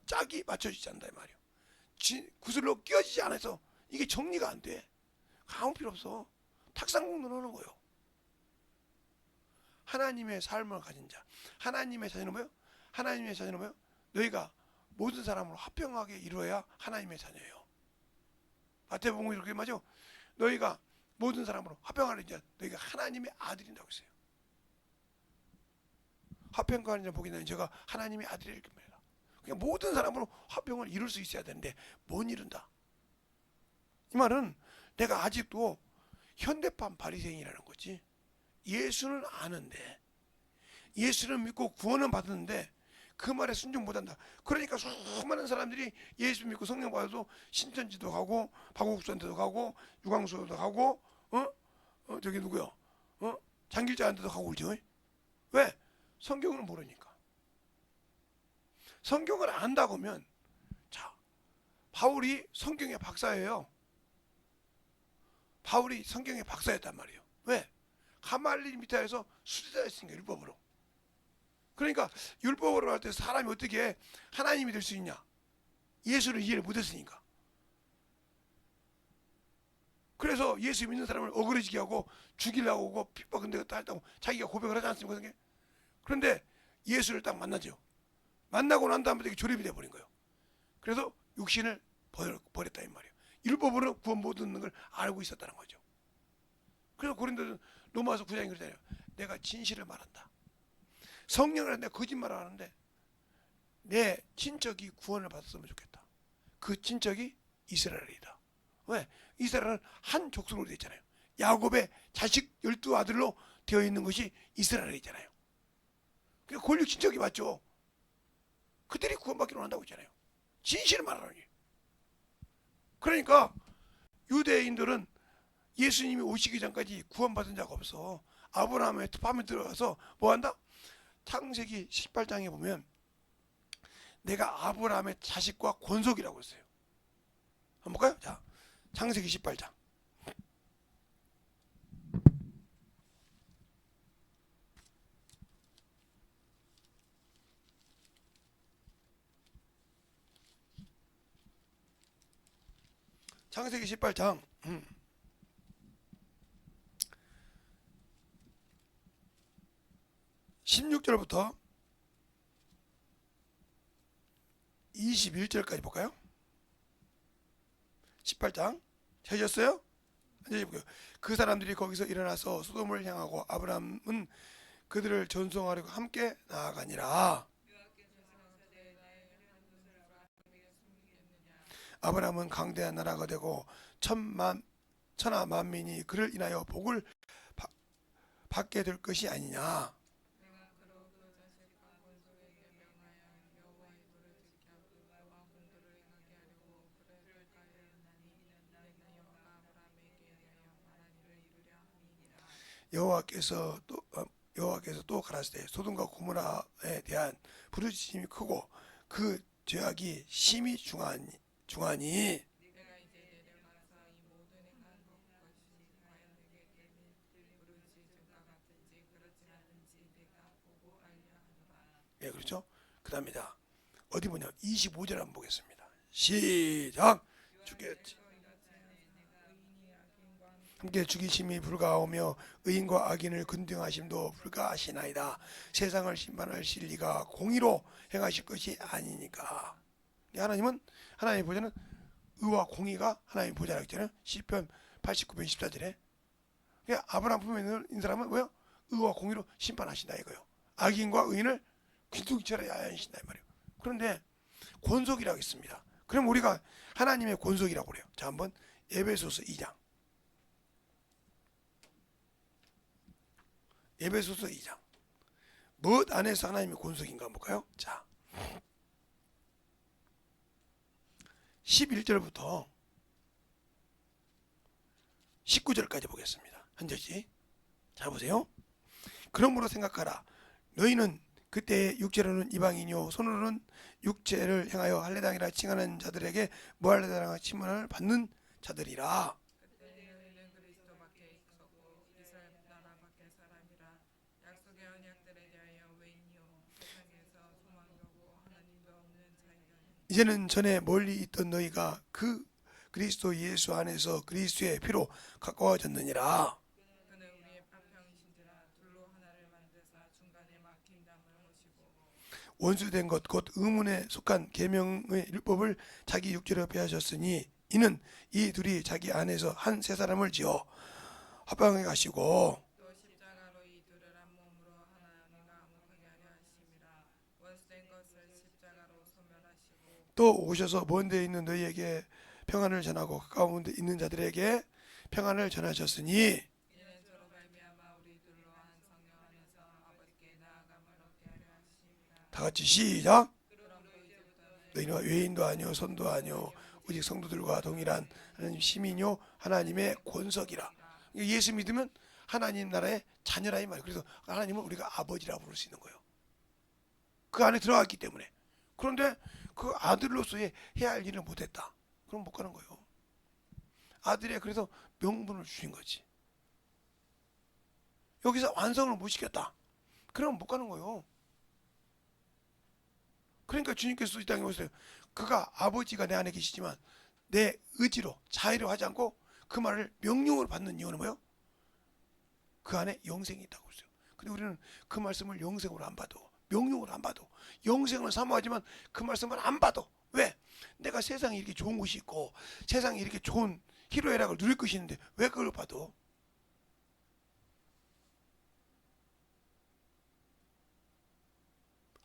짝이 맞춰지지 않는다 이 말이에요. 구슬로 끼워지지 않아서 이게 정리가 안 돼. 아무 필요 없어. 탁상공론 하는 거예요. 하나님의 삶을 가진 자, 하나님의 자녀는 뭐예요? 하나님의 자녀는 뭐예요? 너희가 모든 사람으로 화평하게 이루어야 하나님의 자녀예요. 마태복음 이렇게 말이죠. 너희가 모든 사람으로 화평하는 자, 너희가 하나님의 아들이라고 했어요. 화평하는 자 복이 나는 제가 하나님의 아들이라 이렇게 말해라. 그냥 모든 사람으로 화평을 이룰 수 있어야 되는데 못 이룬다. 이 말은 내가 아직도 현대판 바리새인이라는 거지. 예수는 아는데 예수는 믿고 구원은 받았는데 그 말에 순종 못한다. 그러니까 수많은 사람들이 예수 믿고 성령 받아도 신천지도 가고 박옥수한테도 가고 유광수도 가고 저기 누구요? 장길자한테도 가고 그러죠. 왜? 성경을 모르니까. 성경을 안다고 하면 자 바울이 성경의 박사예요. 바울이 성경의 박사였단 말이에요. 왜? 가말리엘 밑에서 수제자였으니까 율법으로. 그러니까 율법으로 할 때 사람이 어떻게 하나님이 될 수 있냐? 예수를 이해를 못했으니까. 그래서 예수 믿는 사람을 억울해지게 하고 죽이려고 하고 핍박한 데가 했다고 자기가 고백을 하지 않습니까? 그런데 예수를 딱 만나죠. 만나고 난 다음에 되게 조립이 돼버린 거예요. 그래서 육신을 버렸다 이 말이에요. 율법으로 구원 못 얻는 걸 알고 있었다는 거죠. 그래서 고린도 로마서 9장에 그러잖아요. 내가 진실을 말한다. 성령을 내가 거짓말을 하는데 내 친척이 구원을 받았으면 좋겠다. 그 친척이 이스라엘이다. 왜? 이스라엘은 한 족속으로 되어 있잖아요. 야곱의 자식 12아들로 되어 있는 것이 이스라엘이잖아요. 그러니까 권력 친척이 맞죠. 그들이 구원받기로 한다고 했잖아요. 진실을 말하는 게. 그러니까 유대인들은 예수님이 오시기 전까지 구원받은 자가 없어. 아브라함의 밤에 들어가서 뭐한다? 창세기 18장에 보면 내가 아브라함의 자식과 권속이라고 했어요. 한번 볼까요? 자, 창세기 18장 창세기 18장 16절부터 21절까지 볼까요? 18장 찾으셨어요? 이제 볼게요. 그 사람들이 거기서 일어나서 소돔을 향하고 아브라함은 그들을 전송하려고 함께 나아가니라. 아브라함은 강대한 나라가 되고 천하 만민이 그를 인하여 복을 받게 될 것이 아니냐. 여호와께서 또 가라사대 소돔과 고모라에 대한 부르짖음이 크고 그 죄악이 심히 중하니 내가 이제 내려가서 이 모든 행한 것이 과연 내게 부르짖음과 같은지 그렇지 않은지 내가 보고 알려 하노라. 예, 그렇죠? 그 다음에다 어디 보냐 25절 한번 보겠습니다. 시작. 주께 함께 죽이심이 불가하오며 의인과 악인을 근등하심도 불가하시나이다. 세상을 심판하실 리가 공의로 행하실 것이 아니니까. 하나님은 하나님의 보좌는 의와 공의가 하나님의 보좌라고 했잖아요. 시편 89편 14절에. 그러니까 아브라함 품에 있는 사람은 뭐요? 의와 공의로 심판하신다 이거요. 악인과 의인을 귀둥이처럼 하신다 이 말이에요. 그런데 권속이라고 있습니다. 그럼 우리가 하나님의 권속이라고 그래요. 자, 한번 에베소서 2장. 에베소서 2장. 무엇 안에서 하나님의 권속인가 볼까요? 자, 11절부터 19절까지 보겠습니다. 한 절씩. 자, 보세요. 그러므로 생각하라. 너희는 그때 육체로는 이방인이요 손으로는 육체를 향하여 할례당이라 칭하는 자들에게 무할례당이라 칭함을 받는 자들이라. 그때 너희는 그리스도 밖에 있었고 이스라엘 나라 밖의 사람이라. 약속의 언약들에 대하여 외인이요 세상에서 소망하고 하나님도 없는 자이라니. 이제는 전에 멀리 있던 너희가 그 그리스도 예수 안에서 그리스도의 피로 가까워졌느니라. 그는 우리의 파평이신지라 둘로 하나를 만드사 중간에 막힌 담을 오시고 원수된 것 곧 의문에 속한 계명의 율법을 자기 육체로 빼하셨으니 이는 이 둘이 자기 안에서 한 세 사람을 지어 합방해 가시고 또 십자가로 이 둘을 한 몸으로 하나님과 화목하게 하려 하심이라. 원수된 것을 십자가로 소멸하시고 또 오셔서 먼 데 있는 너희에게 평안을 전하고 가까운 데 있는 자들에게 평안을 전하셨으니 이는 저로 말미암아 우리 둘로 한 성령 안에서 아버지께 나아감을 얻게 하려 하심이라. 다 같이 시작. 그러므로 이제부터는 너희는 외인도 아니요 선도 아니요 오직 성도들과 동일한 하나님 시민요 하나님의 권석이라. 예수 믿으면 하나님 나라의 자녀라 이 말이에요. 그래서 하나님은 우리가 아버지라 부를 수 있는 거예요. 그 안에 들어갔기 때문에. 그런데 그 아들로서의 해야 할 일을 못했다. 그럼 못 가는 거예요. 아들의 그래서 명분을 주신 거지. 여기서 완성을 못 시켰다. 그럼 못 가는 거예요. 그러니까 주님께서 이 땅에 오셨어요. 그가 아버지가 내 안에 계시지만 내 의지로 자의로 하지 않고 그 말을 명령으로 받는 이유는 뭐예요? 그 안에 영생이 있다고 했어요. 근데 우리는 그 말씀을 영생으로 안 봐도 명령으로 안 봐도 영생을 사모하지만 그 말씀을 안 봐도 왜? 내가 세상에 이렇게 좋은 곳이 있고 세상에 이렇게 좋은 희로애락을 누릴 것이 있는데 왜 그걸 봐도?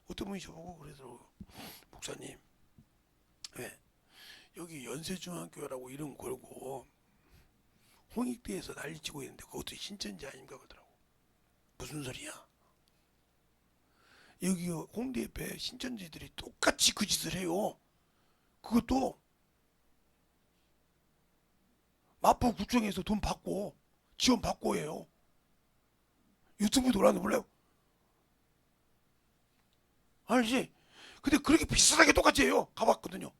어떤 분이 저보고 그러더라고요. 목사님 왜 여기 연세중앙교회라고 이름 걸고 홍익대에서 난리치고 있는데 그것도 신천지 아닌가 그러더라고. 무슨 소리야? 여기 홍대 옆에 신천지들이 똑같이 그 짓을 해요. 그것도 마포구청에서 돈 받고 지원 받고 해요. 유튜브도 올라왔는데 몰라요? 알지? 근데 그렇게 비슷하게 똑같이 해요. 가봤거든요.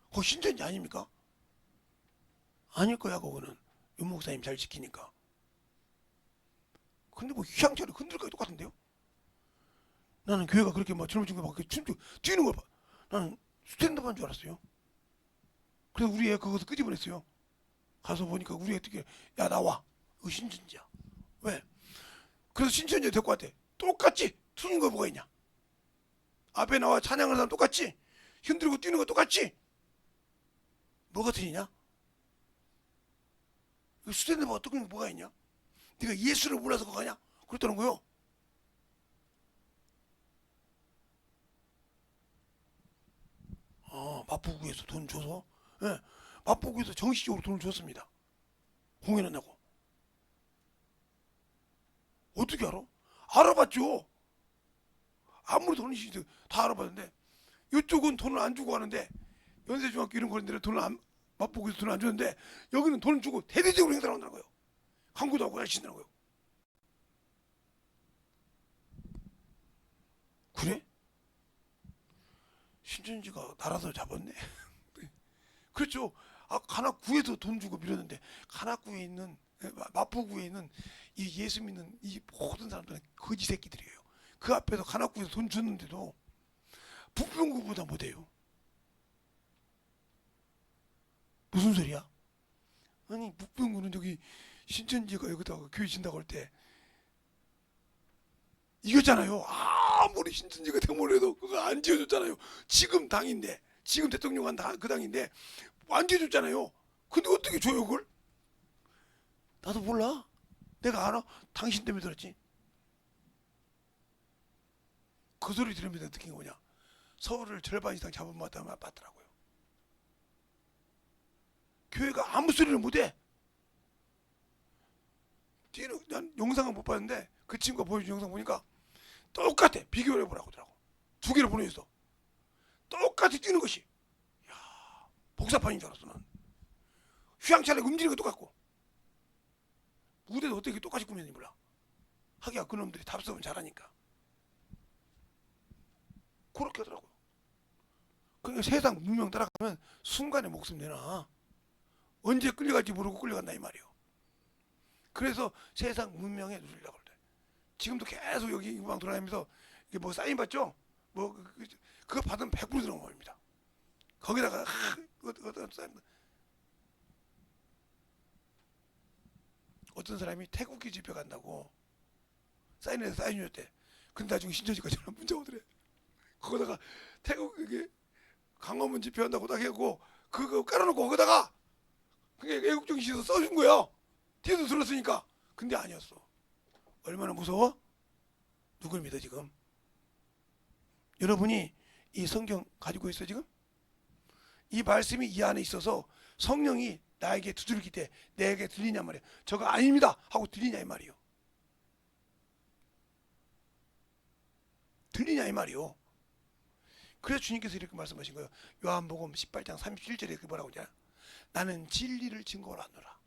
그거 신천지 아닙니까? 아닐 거야 그거는. 윤 목사님 잘 지키니까. 근데 뭐 휘황찬이 흔들까지 똑같은데요? 나는 교회가 그렇게 막 젊은 친구가 막 뛰는 걸 봐. 나는 스탠드업한 줄 알았어요. 그래서 우리 애 그것을 끄집어냈어요. 가서 보니까 우리 어떻게 야 나와. 신천지야. 왜? 그래서 신천지에 데리고 왔대. 똑같지? 틀린 거 뭐가 있냐? 앞에 나와 찬양하는 사람 똑같지? 흔들고 뛰는 거 똑같지? 뭐가 틀리냐? 수련회가 어떤 게 뭐가 있냐? 네가 예수를 몰라서 그거 가냐? 그랬다는 거요. 마포구에서 돈 줘서, 예, 마포구에서 정식적으로 돈을 줬습니다. 공연한다고. 어떻게 알아? 알아봤죠. 아무리 돈이 다 알아봤는데 이쪽은 돈을 안 주고 하는데 연세중학교 이런 그런 데는 돈을 안 마포구에서 돈을 안 주는데 여기는 돈을 주고 대대적으로 행사를 한다는 거예요. 광고도 하고 하신다는 거예요. 그래? 신천지가 나라도 잡았네. 그렇죠. 간악구에도 돈 주고 빌었는데 간악구에 있는 마포구에 있는 이 예수 믿는 이 모든 사람들은 거지 새끼들이에요. 그 앞에서 간악구에서 돈 줬는데도 부평구보다 못해요. 무슨 소리야? 아니 부평구는 저기 신천지가 여기다가 교회 진다고 할 때 이겼잖아요. 아무리 신천지가 대모해도 그거 안 지어줬잖아요. 지금 당인데 지금 대통령 한 그 당인데 안 지어줬잖아요. 근데 어떻게 줘요 그걸? 나도 몰라. 내가 알아? 당신 때문에 들었지. 그 소리 들으면서 느낀 게 뭐냐? 서울을 절반 이상 잡은 것 같더라고요. 교회가 아무 소리를 못해. 난 영상은 못 봤는데 그 친구가 보여준 영상 보니까 똑같아. 비교를 해보라고 하더라고. 두 개를 보내줬어. 똑같이 뛰는 것이. 야, 복사판인 줄 알았어 난. 휘황찬란하게 움직이는 것도 똑같고. 무대도 어떻게 똑같이 꾸몄는지 몰라. 하기야 그놈들이 답습은 잘하니까. 그렇게 하더라고요. 그러니까 세상 문명 따라가면 순간에 목숨 내놔. 언제 끌려갈지 모르고 끌려간다 이 말이요. 그래서 세상 문명에 누리려고 그래. 지금도 계속 여기 음악 돌아다니면서 이게 뭐 사인 받죠? 뭐 그거 받으면 100% 들어온 겁니다. 거기다가 어떤 사람이 태국기 집회 간다고 사인해서 사인 줬대. 근데 나중에 신천지가 전화 문자 오더래. 거기다가 태국 이게 강화문 집회 한다고 딱 해고 그거 깔아놓고 거기다가 그게 애국적인 시에서 써준 거야. 뒤에서 들었으니까. 근데 아니었어. 얼마나 무서워? 누굴 믿어 지금? 여러분이 이 성경 가지고 있어 지금? 이 말씀이 이 안에 있어서 성령이 나에게 두들길 때 내게 들리냐 말이야. 저거 아닙니다 하고 들리냐 이 말이요. 들리냐 이 말이요. 그래서 주님께서 이렇게 말씀하신 거예요. 요한복음 18장 37절에 그게 뭐라고 하냐? 나는 진리를 증거하노라.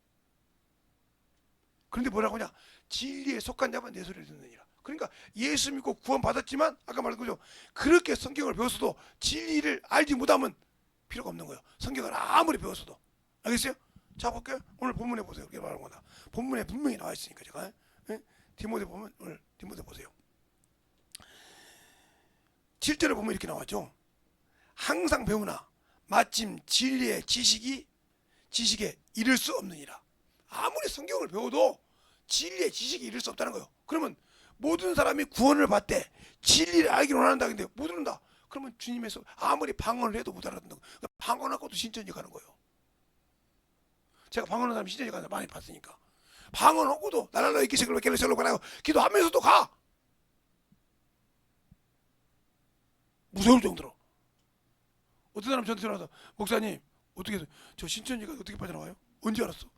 그런데 뭐라고 하냐? 진리에 속한 자만 내 소리를 듣느니라. 그러니까 예수 믿고 구원 받았지만 아까 말한 거죠. 그렇게 성경을 배웠어도 진리를 알지 못하면 필요가 없는 거예요. 성경을 아무리 배웠어도. 알겠어요? 자 볼게요. 오늘 본문에 보세요. 이렇게 말하는 거다. 본문에 분명히 나와 있으니까 제가 디모데 보면 오늘 디모데 보세요. 7절에 보면 이렇게 나왔죠. 항상 배우나 마침 진리의 지식에 이를 수 없느니라. 아무리 성경을 배워도 진리의 지식에 이를 수 없다는 거예요. 그러면 모든 사람이 구원을 받되 진리를 알기를 원한다. 근데 못 듣는다. 그러면 주님에서 아무리 방언을 해도 못 알아듣는 거예요. 방언하고도 신천지 가는 거예요. 제가 방언하는 사람 신천지 가는 사람 많이 봤으니까. 방언하고도 나라라 이렇게 세글로 갤러셀로 가라고 기도하면서도 가. 무서울 정도로. 어떤 사람 저한테 전화와서 목사님 어떻게 저 신천지가 어떻게 빠져나와요? 언제 알았어?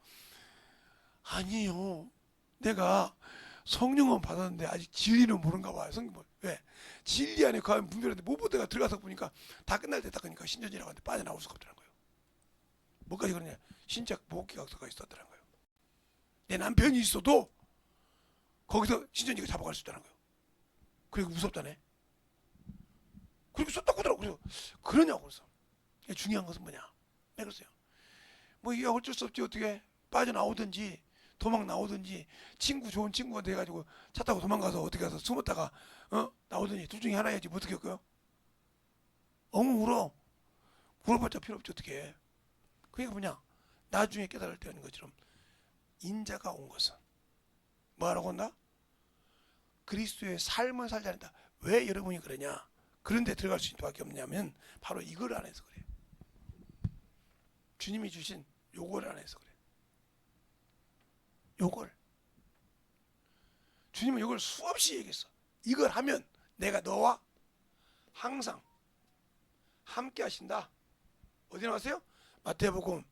아니요. 내가 성령은 받았는데 아직 진리는 모른가 봐요. 성경 왜? 진리 안에 가면 분별한데 못 보다가 들어가서 보니까 다 끝날 때 딱 그러니까 신천지라고 하는데 빠져나올 수가 없더라는 거예요. 뭐까지 그러냐? 신작 보호기각서가 있었더라는 거예요. 내 남편이 있어도 거기서 신천지가 잡아갈 수 있다는 거예요. 그리고 무섭다네. 그렇게 썼다고 하더라고. 그래서 그러냐고 그래서 중요한 것은 뭐냐? 네 그랬어요. 뭐 이게 어쩔 수 없지 어떻게 빠져나오든지 도망 나오든지 좋은 친구가 돼가지고 차 타고 도망가서 어떻게 가서 숨었다가 나오든지 둘 중에 하나야지 뭐 어떻게 할까요? 엉엉 울어봤자 필요 없지 어떻게 해. 그러니까 뭐냐? 나중에 깨달을 때 하는 것처럼 인자가 온 것은 뭐하라고 한다? 그리스도의 삶을 살지 않는다. 왜 여러분이 그러냐? 그런데 들어갈 수 있는 밖에 없냐면 바로 이걸 안 해서 그래. 주님이 주신 요걸 안 해서 그래. 요걸. 주님은 요걸 수없이 얘기했어. 이걸 하면 내가 너와 항상 함께 하신다. 어디 나왔어요? 마태복음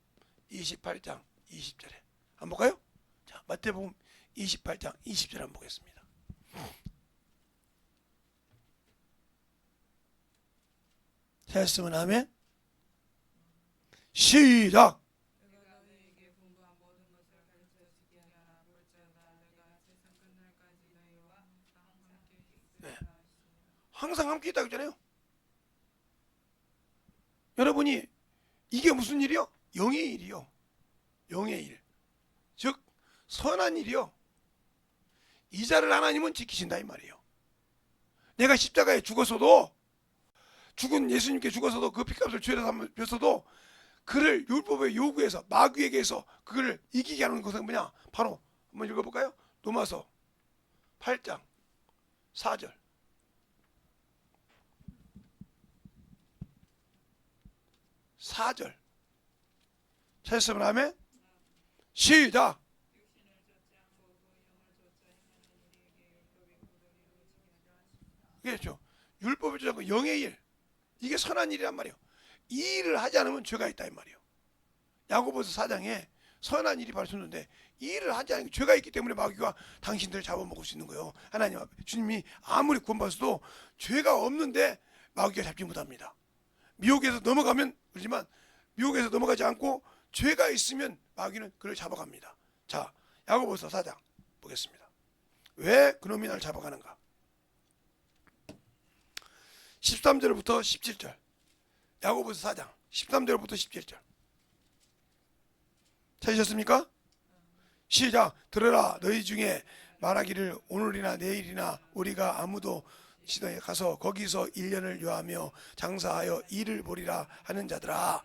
28장 20절에. 한번 볼까요? 자, 마태복음 28장 20절 한번 보겠습니다. 했으면 아멘. 시작. 내가 너희에게 분부한 모든 것을 가르쳐 지키게 하라. 볼지어다 내가 세상 끝날까지 너희와 항상 함께 있으리라 하시니라. 항상 함께 있다고 했잖아요. 여러분이 이게 무슨 일이요? 영의 일이요. 영의 일. 즉 선한 일이요. 이 자를 하나님은 지키신다 이 말이에요. 내가 십자가에 죽었어도, 죽은 예수님께 죽어서도, 그 피값을 죄로 삼으셨어도 그를 율법의 요구에서, 마귀에게서 그를 이기게 하는 것은 뭐냐? 바로 한번 읽어볼까요? 로마서 8장 4절. 4절. 찾았으면 하면 시작. 육신을 좇지 않고 그 영을 좇자 행하는 이에게 율법이 그를 이루어지게 하려 하십니다. 그렇죠. 율법을 쫓고 영의 일. 이게 선한 일이란 말이에요. 이 일을 하지 않으면 죄가 있다 이 말이에요. 야고보서 4장에 선한 일이 바로 줬는데 이 일을 하지 않으면 죄가 있기 때문에 마귀가 당신들을 잡아먹을 수 있는 거예요. 하나님 앞에 주님이 아무리 구원받아도 죄가 없는데 마귀가 잡지 못합니다. 미혹에서 넘어가면 그렇지만 미혹에서 넘어가지 않고 죄가 있으면 마귀는 그를 잡아갑니다. 자, 야고보서 4장 보겠습니다. 왜 그놈이 날 잡아가는가? 13절부터 17절. 야고보서 4장 13절부터 17절. 찾으셨습니까? 시작. 들으라. 너희 중에 말하기를 오늘이나 내일이나 우리가 아무도 시도에 가서 거기서 1년을 요하며 장사하여 일을 보리라 하는 자들아,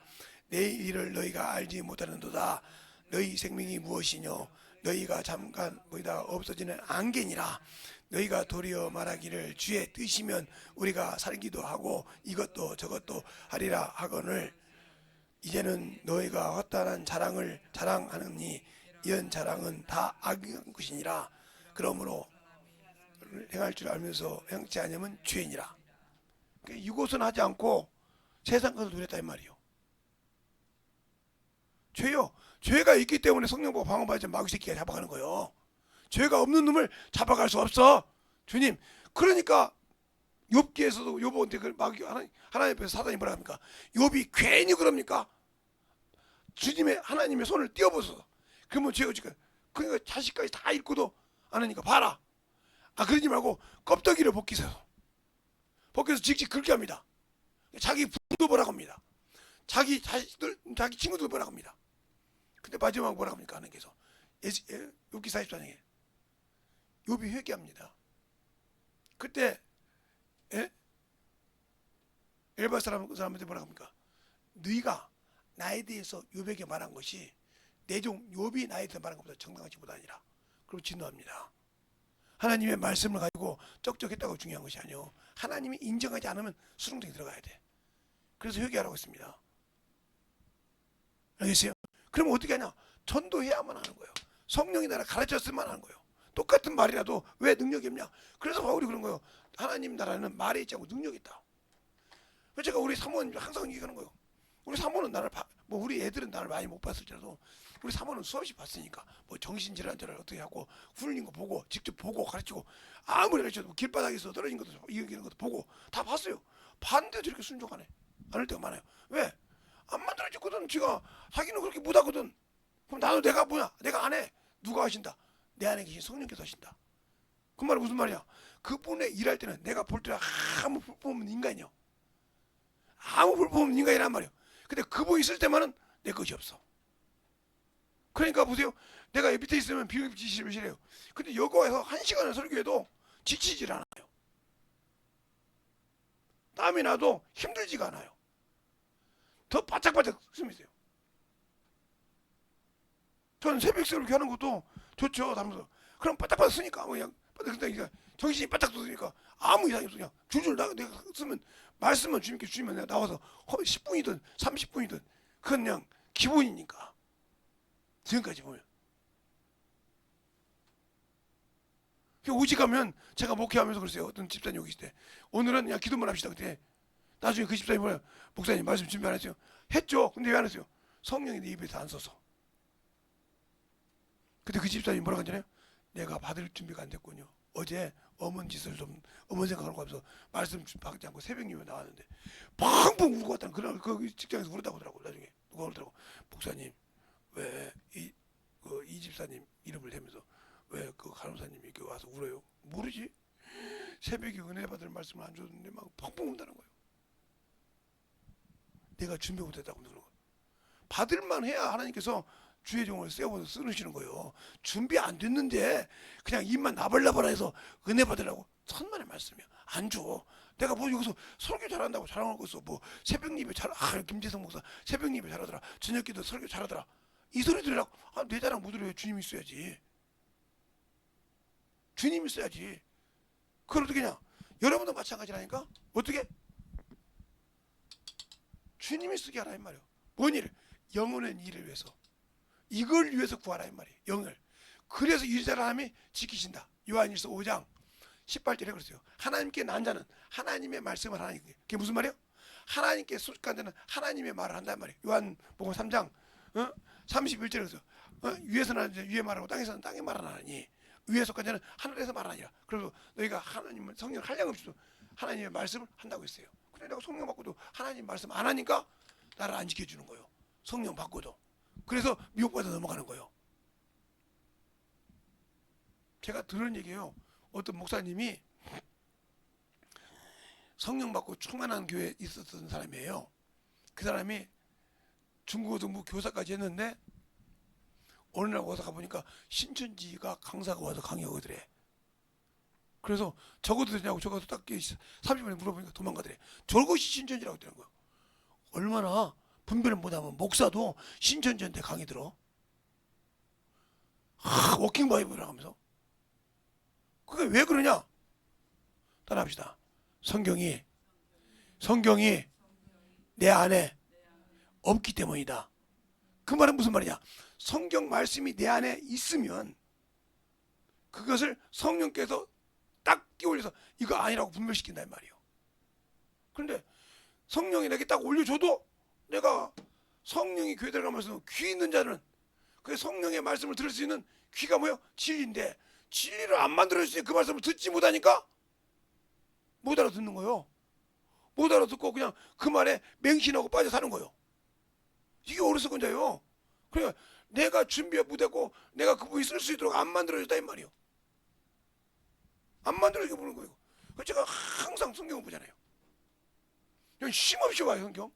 내일 일을 너희가 알지 못하는도다. 너희 생명이 무엇이뇨? 너희가 잠깐 보이다가 없어지는 안개니라. 너희가 도리어 말하기를 주의 뜻이면 우리가 살기도 하고 이것도 저것도 하리라 하거늘 이제는 너희가 헛다한 자랑을 자랑하느니 이런 자랑은 다 악한 것이니라. 그러므로 행할 줄 알면서 행치 아니하면 죄니라. 그러니까 이것은 하지 않고 세상 것을 누렸다 이 말이요. 죄요. 죄가 있기 때문에 성령보고 방어받지 마귀 새끼가 잡아가는 거예요. 죄가 없는 놈을 잡아갈 수 없어. 주님. 그러니까 욥기에서도 욥한테 그 마귀 하나님 앞에서 사단이 뭐라 합니까? 욥이 괜히 그럽니까? 주님의 하나님의 손을 띄어보소서. 그러면 죄가 지금 그러니까 자식까지 다 잃고도 안 하니까 봐라. 아 그러지 말고 껍데기를 벗기세요. 벗겨서 직직 긁게 합니다. 자기 부도 뭐라고 합니다. 자기 자식들, 자기 친구들 뭐라고 합니다. 근데 마지막 뭐라고 합니까? 하나님께서 욥기 44장에 욥이 회개합니다. 그때 엘바 사람한테 뭐라고 합니까? 너희가 나에 대해서 욥에게 말한 것이 내 종 욥이 나에 대해서 말한 것보다 정당하지 못하니라. 그리고 진노합니다. 하나님의 말씀을 가지고 쩍쩍했다고 중요한 것이 아니요. 하나님이 인정하지 않으면 수렁통에 들어가야 돼. 그래서 회개하라고 했습니다. 알겠어요? 그럼 어떻게 하냐? 전도해야만 하는 거예요. 성령이 나를 가르쳤으면 하는 거예요. 똑같은 말이라도 왜 능력이 없냐? 그래서 바울이 그런 거예요. 하나님 나라는 말에 있지 않고 능력이 있다. 그래서 제가 우리 사모님 항상 얘기하는 거예요. 우리 사모는 나를 뭐 우리 애들은 나를 많이 못 봤을지라도 우리 사모는 수없이 봤으니까 뭐 정신질환자를 어떻게 하고 훌린 거 보고 직접 보고 가르치고 아무리 가르쳐도 길바닥에서 떨어진 것도 이기는 것도 보고 다 봤어요. 봤는데 저렇게 순종하네. 않을 때가 많아요. 왜? 안 만들어졌거든. 지가 자기는 그렇게 못하거든. 그럼 나도 내가 뭐야? 내가 안 해. 누가 하신다? 내 안에 계신 성령께서 하신다. 그 말은 무슨 말이야? 그분의 일할 때는 내가 볼 때는 아무 불법 없는 인간이요. 아무 불법 없는 인간이란 말이요. 근데 그분 있을 때만은 내 것이 없어. 그러니까 보세요. 내가 밑에 있으면 비읍지시래요. 근데 여기 와서 1시간을 설교해도 지치질 않아요. 땀이 나도 힘들지가 않아요. 더 바짝바짝 숨이 있어요. 저는 새벽새로 이렇게 하는 것도 좋죠. 하면서 그럼 바짝바짝 쓰니까 그냥 바짝 그러니까 정신이 바짝 돋으니까 아무 이상이 없어. 그냥 줄줄 내가 쓰면 말씀만 주님께 주시면 내가 나와서 10분이든 30분이든 그건 그냥 기본이니까. 지금까지 보면 오직하면 제가 목회하면서 그랬어요. 어떤 집사님 여기 있을 때 오늘은 그냥 기도만 합시다. 그때 나중에 그 집사님 뭐야 목사님 말씀 준비 안 했어요. 했죠. 근데 왜 안 했어요? 성령이 내 입에서 안 써서. 근데 그 집사님 뭐라고 하잖아요. 내가 받을 준비가 안 됐군요. 어제 어머니 짓을 좀 어머니 생각하고 하면서 말씀 받지 않고 새벽 예배 나왔는데 펑펑 울고 왔다는 그날 그 직장에서 울었다고 하더라고. 나중에 누가 울더라고. 목사님 왜 이 집사님 이름을 대면서 왜 그 간호사님이 이렇게 와서 울어요? 모르지. 새벽에 은혜 받을 말씀을 안 줬는데 막 펑펑 운다는 거예요. 내가 준비 못했다고 그러는 거예요. 받을만 해야 하나님께서 주의 종을 세워서 쓰시는 거예요. 준비 안 됐는데 그냥 입만 나발나발해서 은혜 받으라고 천만의 말씀이야. 안 줘. 내가 뭐 여기서 설교 잘한다고 자랑하고 있어. 뭐 새벽 예배 김재성 목사 새벽 예배 잘하더라. 저녁기도 설교 잘하더라. 이 소리 들으라고. 내 자랑 못 들어요. 주님이 써야지. 주님이 써야지. 그걸 어떻게 하냐? 여러분도 마찬가지라니까. 어떻게? 주님이 쓰게 하라 이 말이에요. 뭔 일? 영혼의 일을 위해서. 이걸 위해서 구하라 이 말이에요. 영을. 그래서 이 사람이 지키신다. 요한일서 5장 18절에 그랬어요. 하나님께 난 자는 하나님의 말씀을 하나님. 그게 무슨 말이에요? 하나님께 속한 자는 하나님의 말을 한단 말이에요. 요한복음 3장 31절에 그랬어요. 위에서는 위에 말하고 땅에서는 땅에 말하나니 위에 속한 자는 하늘에서 말하니라. 그래서 너희가 하나님을 성령을 한량없이도 하나님의 말씀을 한다고 했어요. 근데 내가 성령 받고도 하나님 말씀 안 하니까 나를 안 지켜주는 거예요. 성령 받고도. 그래서 미혹받아 넘어가는 거예요. 제가 들은 얘기예요. 어떤 목사님이 성령 받고 충만한 교회에 있었던 사람이에요. 그 사람이 중고등부 교사까지 했는데 어느 날 와서 가보니까 신천지가 강사가 와서 강의하거든요. 그래서 적어도 되냐고 적어도 딱 30분에 물어보니까 도망가더래. 저것이 신천지라고 했다는 거예요. 얼마나 분별을 못하면 목사도 신천지한테 강의 들어. 워킹 바이블이라고 하면서. 그게 왜 그러냐? 따라합시다. 성경이 내 안에 없기 때문이다. 그 말은 무슨 말이냐? 성경 말씀이 내 안에 있으면 그것을 성령께서 딱 끼올려서 이거 아니라고 분별시킨다 이 말이에요. 그런데 성령이 내게 딱 올려줘도 내가 성령이 교회 들어가면서 귀 있는 자는 그 성령의 말씀을 들을 수 있는 귀가 뭐예요? 진리인데 진리를 안 만들어주지 그 말씀을 듣지 못하니까 못 알아듣는 거예요. 못 알아듣고 그냥 그 말에 맹신하고 빠져 사는 거예요. 이게 어리석은자예요. 그러니까 내가 준비해 못했고 내가 그분이 쓸 수 있도록 안 만들어줬다 이 말이에요. 안 만들어주게 보는 거예요. 그래서 제가 항상 성경을 보잖아요. 그냥 쉼없이 봐요 성경.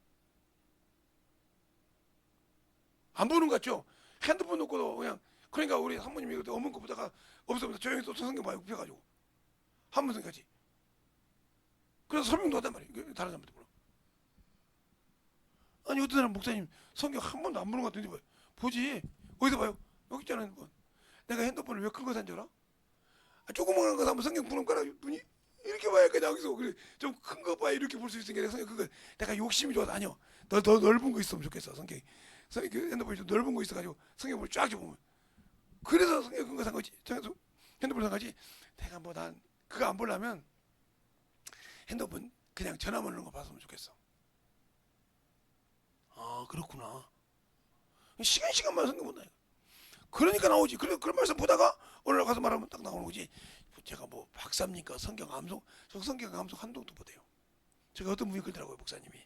안 보는 것 같죠? 핸드폰 놓고도 그냥 그러니까 우리 사모님이 그때 어머니 거 보다가 없어서 조용히 또 성경 봐요. 굽혀가지고 한 번까지. 그래서 설명도 하단 말이에요. 다른 사람한테 물어. 아니 어떤 사람 목사님 성경 한 번도 안 보는 것 같은데 뭐 보지. 어디서 봐요? 여기 있잖아요 핸드폰. 내가 핸드폰을 왜 큰 거 산 줄 알아? 조그마한 거 사면 성경 보는 거라 눈이 이렇게 봐야 그냥 여기서 그래 좀 큰 거 봐야 이렇게 볼 수 있으니까 성경 그거 내가 욕심이 좋아서 아니요. 더 넓은 거 있으면 좋겠어 성경이. 성경 핸드폰이 좀 넓은 거 있어가지고 성경을 쫙 보면. 그래서 성경 큰 거 산 거지. 핸드폰 산 거지. 내가 뭐 난 그거 안 보려면 핸드폰 그냥 전화만 오는 거 봤으면 좋겠어. 아 그렇구나. 시간만 성경 본다. 그러니까 나오지. 그래 그런 말씀 보다가 어느 날 가서 말하면 딱 나오는 거지. 제가 뭐 박사입니까? 성경 암송? 저 성경 암송 한 동도 못해요. 제가 어떤 분이 그러더라고요 목사님이.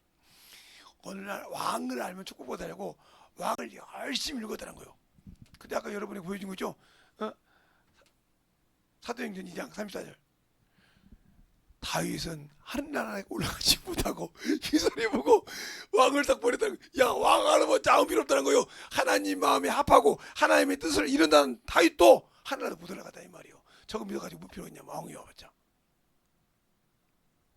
어느 날 왕을 알면 축복받으려고 왕을 열심히 읽었다는 거예요. 근데 아까 여러분이 보여준 거 있죠? 사도행전 2장 34절. 다윗은 하늘나라에 올라가지 못하고 이 소리 보고 왕을 딱 보냈다는 거예요. 야 왕 하나만 아무 필요 없다는 거예요. 하나님 마음에 합하고 하나님의 뜻을 이룬다는 다윗도 하늘나라에 못 올라가다 이 말이에요. 저거 믿어가지고 뭐 필요가 있냐 왕이 와봤자.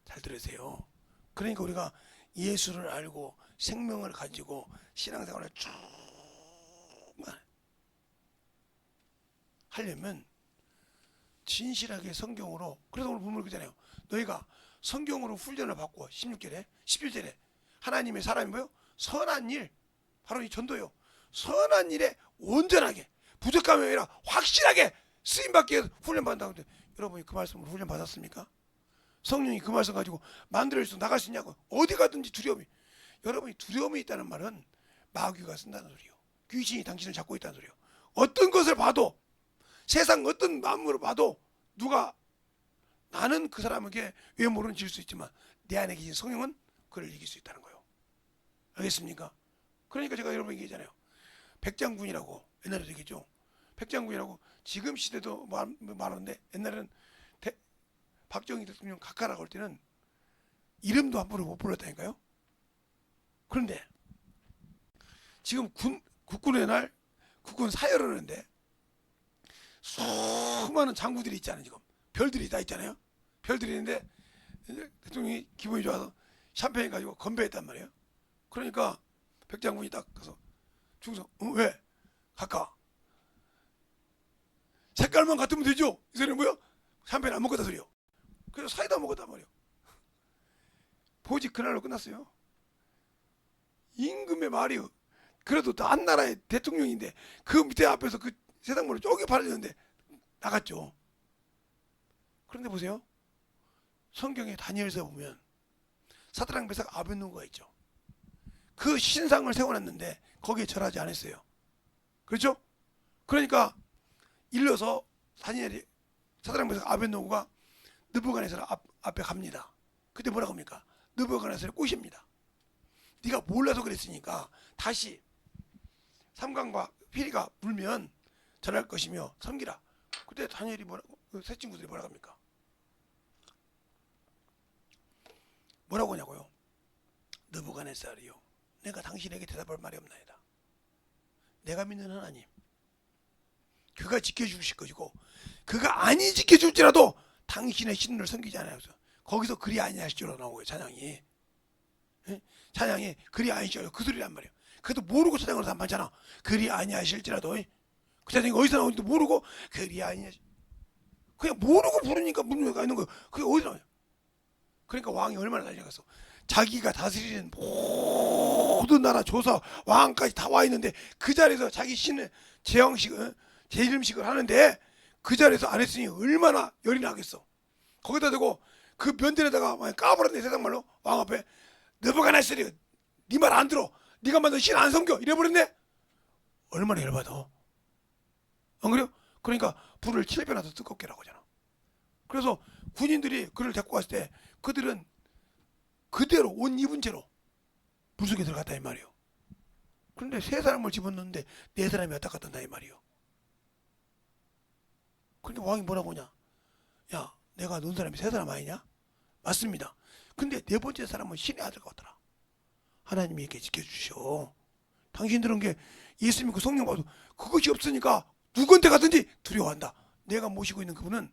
잘 들으세요. 그러니까 우리가 예수를 알고 생명을 가지고 신앙생활을 쭉 하려면 진실하게 성경으로, 그래서 오늘 본문 그잖아요. 너희가 성경으로 훈련을 받고 16절에 17절에 하나님의 사람이 뭐요? 선한 일, 바로 이 전도요. 선한 일에 온전하게, 부족함이 아니라 확실하게 쓰임받기 위해서 훈련받는다고 하는데, 여러분이 그 말씀으로 훈련 받았습니까? 성령이 그 말씀 가지고 만들어서 나갈 수 있냐고. 어디 가든지 두려움이, 여러분이 두려움이 있다는 말은 마귀가 쓴다는 소리요. 귀신이 당신을 잡고 있다는 소리요. 어떤 것을 봐도, 세상 어떤 마음으로 봐도 누가, 나는 그 사람에게 외모로는 질 수 있지만 내 안에 계신 성령은 그를 이길 수 있다는 거예요. 알겠습니까? 그러니까 제가 여러분에게 얘기잖아요. 백장군이라고 옛날에 얘기했죠. 백장군이라고 지금 시대도 말하는데, 옛날에는 박정희 대통령 각하라고 할 때는 이름도 함부로 못 불렀다니까요. 그런데 지금 국군의 날 국군 사열을 하는데 수많은 장구들이 있잖아요. 지금 별들이 다 있잖아요. 별들이 있는데 대통령이 기분이 좋아서 샴페인 가지고 건배했단 말이에요. 그러니까 백장군이 딱 가서 중성, 왜? 각하, 색깔만 같으면 되죠. 이 소리는 뭐야? 샴페인 안 먹었다 소리요. 그래서 사이다 먹었단 말이에요. 보직 그날로 끝났어요. 임금의 말이요. 그래도 딴 나라의 대통령인데 그 밑에 앞에서 그 세상물을 쪼개 팔았는데 나갔죠. 그런데 보세요. 성경에 다니엘서 보면 사드락 메삭 아벳느고가 있죠. 그 신상을 세워놨는데 거기에 절하지 않았어요. 그렇죠? 그러니까 일러서 다니엘이, 사드락 메삭 아벳느고가 느부갓네살 앞에 갑니다. 그때 뭐라고 합니까? 느부갓네살을 꼬십니다. 네가 몰라서 그랬으니까 다시 삼강과 피리가 불면 절할 것이며 섬기라. 그때 다니엘이 뭐라고, 그 세 친구들이 뭐라고 합니까? 뭐라고 하냐고요? 느부갓네살이요, 내가 당신에게 대답할 말이 없나이다. 내가 믿는 하나님, 그가 지켜주실 것이고 그가 아니 지켜줄지라도 당신의 신을 섬기지 않아요. 거기서 그리 아니하실 줄 나오고요. 찬양이, 찬양이 그리 아니하실 줄, 그 소리란 말이에요. 그래도 모르고 찬양을 안 받잖아. 그리 아니하실지라도, 그 찬양이 어디서 나오는지도 모르고 그리 아니하실, 그냥 모르고 부르니까 문제가 있는 거예요. 그게 어디서 나와요? 그러니까 왕이 얼마나 난리갔어. 자기가 다스리는 모든 나라 조사 왕까지 다 와 있는데 그 자리에서 자기 신의 제일음식을 하는데 그 자리에서 안 했으니 얼마나 열이 나겠어. 거기다 대고 그 면전에다가 까버렸네. 세상 말로 왕 앞에 느부갓네살이 네 말 안 들어, 네가 만든 신 안 섬겨, 이래버렸네. 얼마나 열받아. 안 그래요? 그러니까 불을 7배나 더 뜨겁게 하라고 하잖아. 그래서 군인들이 그를 데리고 왔을 때 그들은 그대로 옷 입은 채로 불속에 들어갔다 이 말이에요. 그런데 세 사람을 집어넣는데 네 사람이 왔다 갔다 한다 이 말이에요. 그러니까 왕이 뭐라고 하냐? 야, 내가 놓은 사람이 세 사람 아니냐? 맞습니다. 근데 네 번째 사람은 신의 아들 같더라. 하나님이 이렇게 지켜주셔. 당신들은 게 예수 믿고 성령 받아도 그것이 없으니까 누구한테 가든지 두려워한다. 내가 모시고 있는 그분은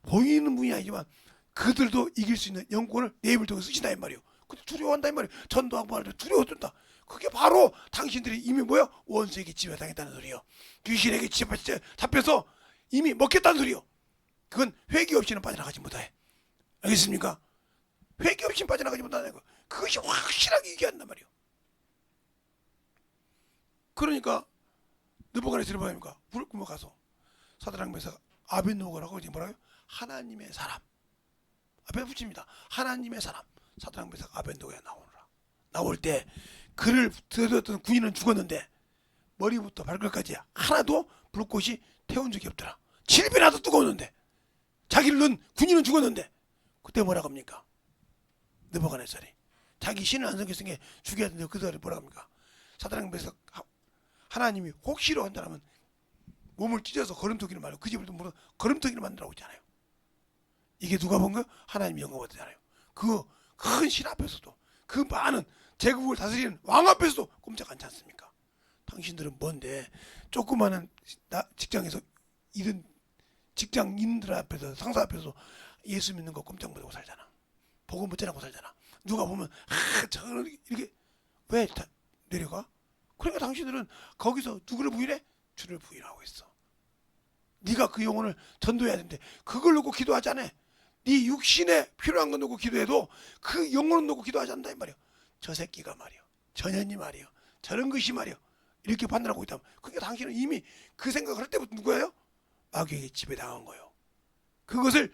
보이는 분이 아니지만 그들도 이길 수 있는 영권을 내 입을 통해 쓰신다 이 말이에요. 근데 두려워한다 이 말이에요. 전도하고 말할 때 두려워한다. 그게 바로 당신들이 이미 뭐야? 원수에게 지배당했다는 소리요. 귀신에게 잡혀서 이미 먹겠다는 소리요. 그건 회개 없이는 빠져나가지 못해. 알겠습니까? 회개 없이는 빠져나가지 못하는 거. 그것이 확실하게 얘기한단 말이에요. 그러니까 느부갓네살이 뭐합니까? 불을 뿜어 가서 사드락 메삭 아벳느고라고 이제 뭐라고요? 하나님의 사람 앞에 붙입니다. 하나님의 사람 사드락 메삭 아벳느고에 나오느라. 나올 때 그를 들었던 군인은 죽었는데 머리부터 발끝까지 하나도 불꽃이 태운 적이 없더라. 7배나 더 뜨거웠는데 자기를 넣은 군인은 죽었는데 그때 뭐라고 합니까? 느부갓네살이 자기 신을 안 섬겼으니 죽여야 되는데 그 사람이 뭐라고 합니까? 사드락 메삭 하나님이 혹시로 한다면 몸을 찢어서 거름토기를 말고 그 집을 물어 거름토기를 만들라고 했잖아요. 이게 누가 본 거예요? 하나님이 영광 받았잖아요. 그 큰 신 앞에서도, 그 많은 제국을 다스리는 왕 앞에서도 꼼짝 않지 않습니까? 당신들은 뭔데 조그마한 직장에서 이런 직장인들 앞에서, 상사 앞에서 예수 믿는 거 꼼짝 못하고 살잖아. 복음 못 전하고 살잖아. 누가 보면 저는 이렇게 왜 내려가? 그러니까 당신들은 거기서 누구를 부인해? 주를 부인하고 있어. 네가 그 영혼을 전도해야 되는데 그걸 놓고 기도하지 않아. 네 육신에 필요한 거 놓고 기도해도 그 영혼을 놓고 기도하지 않는다 이 말이야. 저 새끼가 말이야, 저 년이 말이야, 저런 것이 말이야, 이렇게 판단하고 있다면 그러니까 당신은 이미 그 생각을 할 때부터 누구예요? 마귀에게 지배당한 거예요. 그것을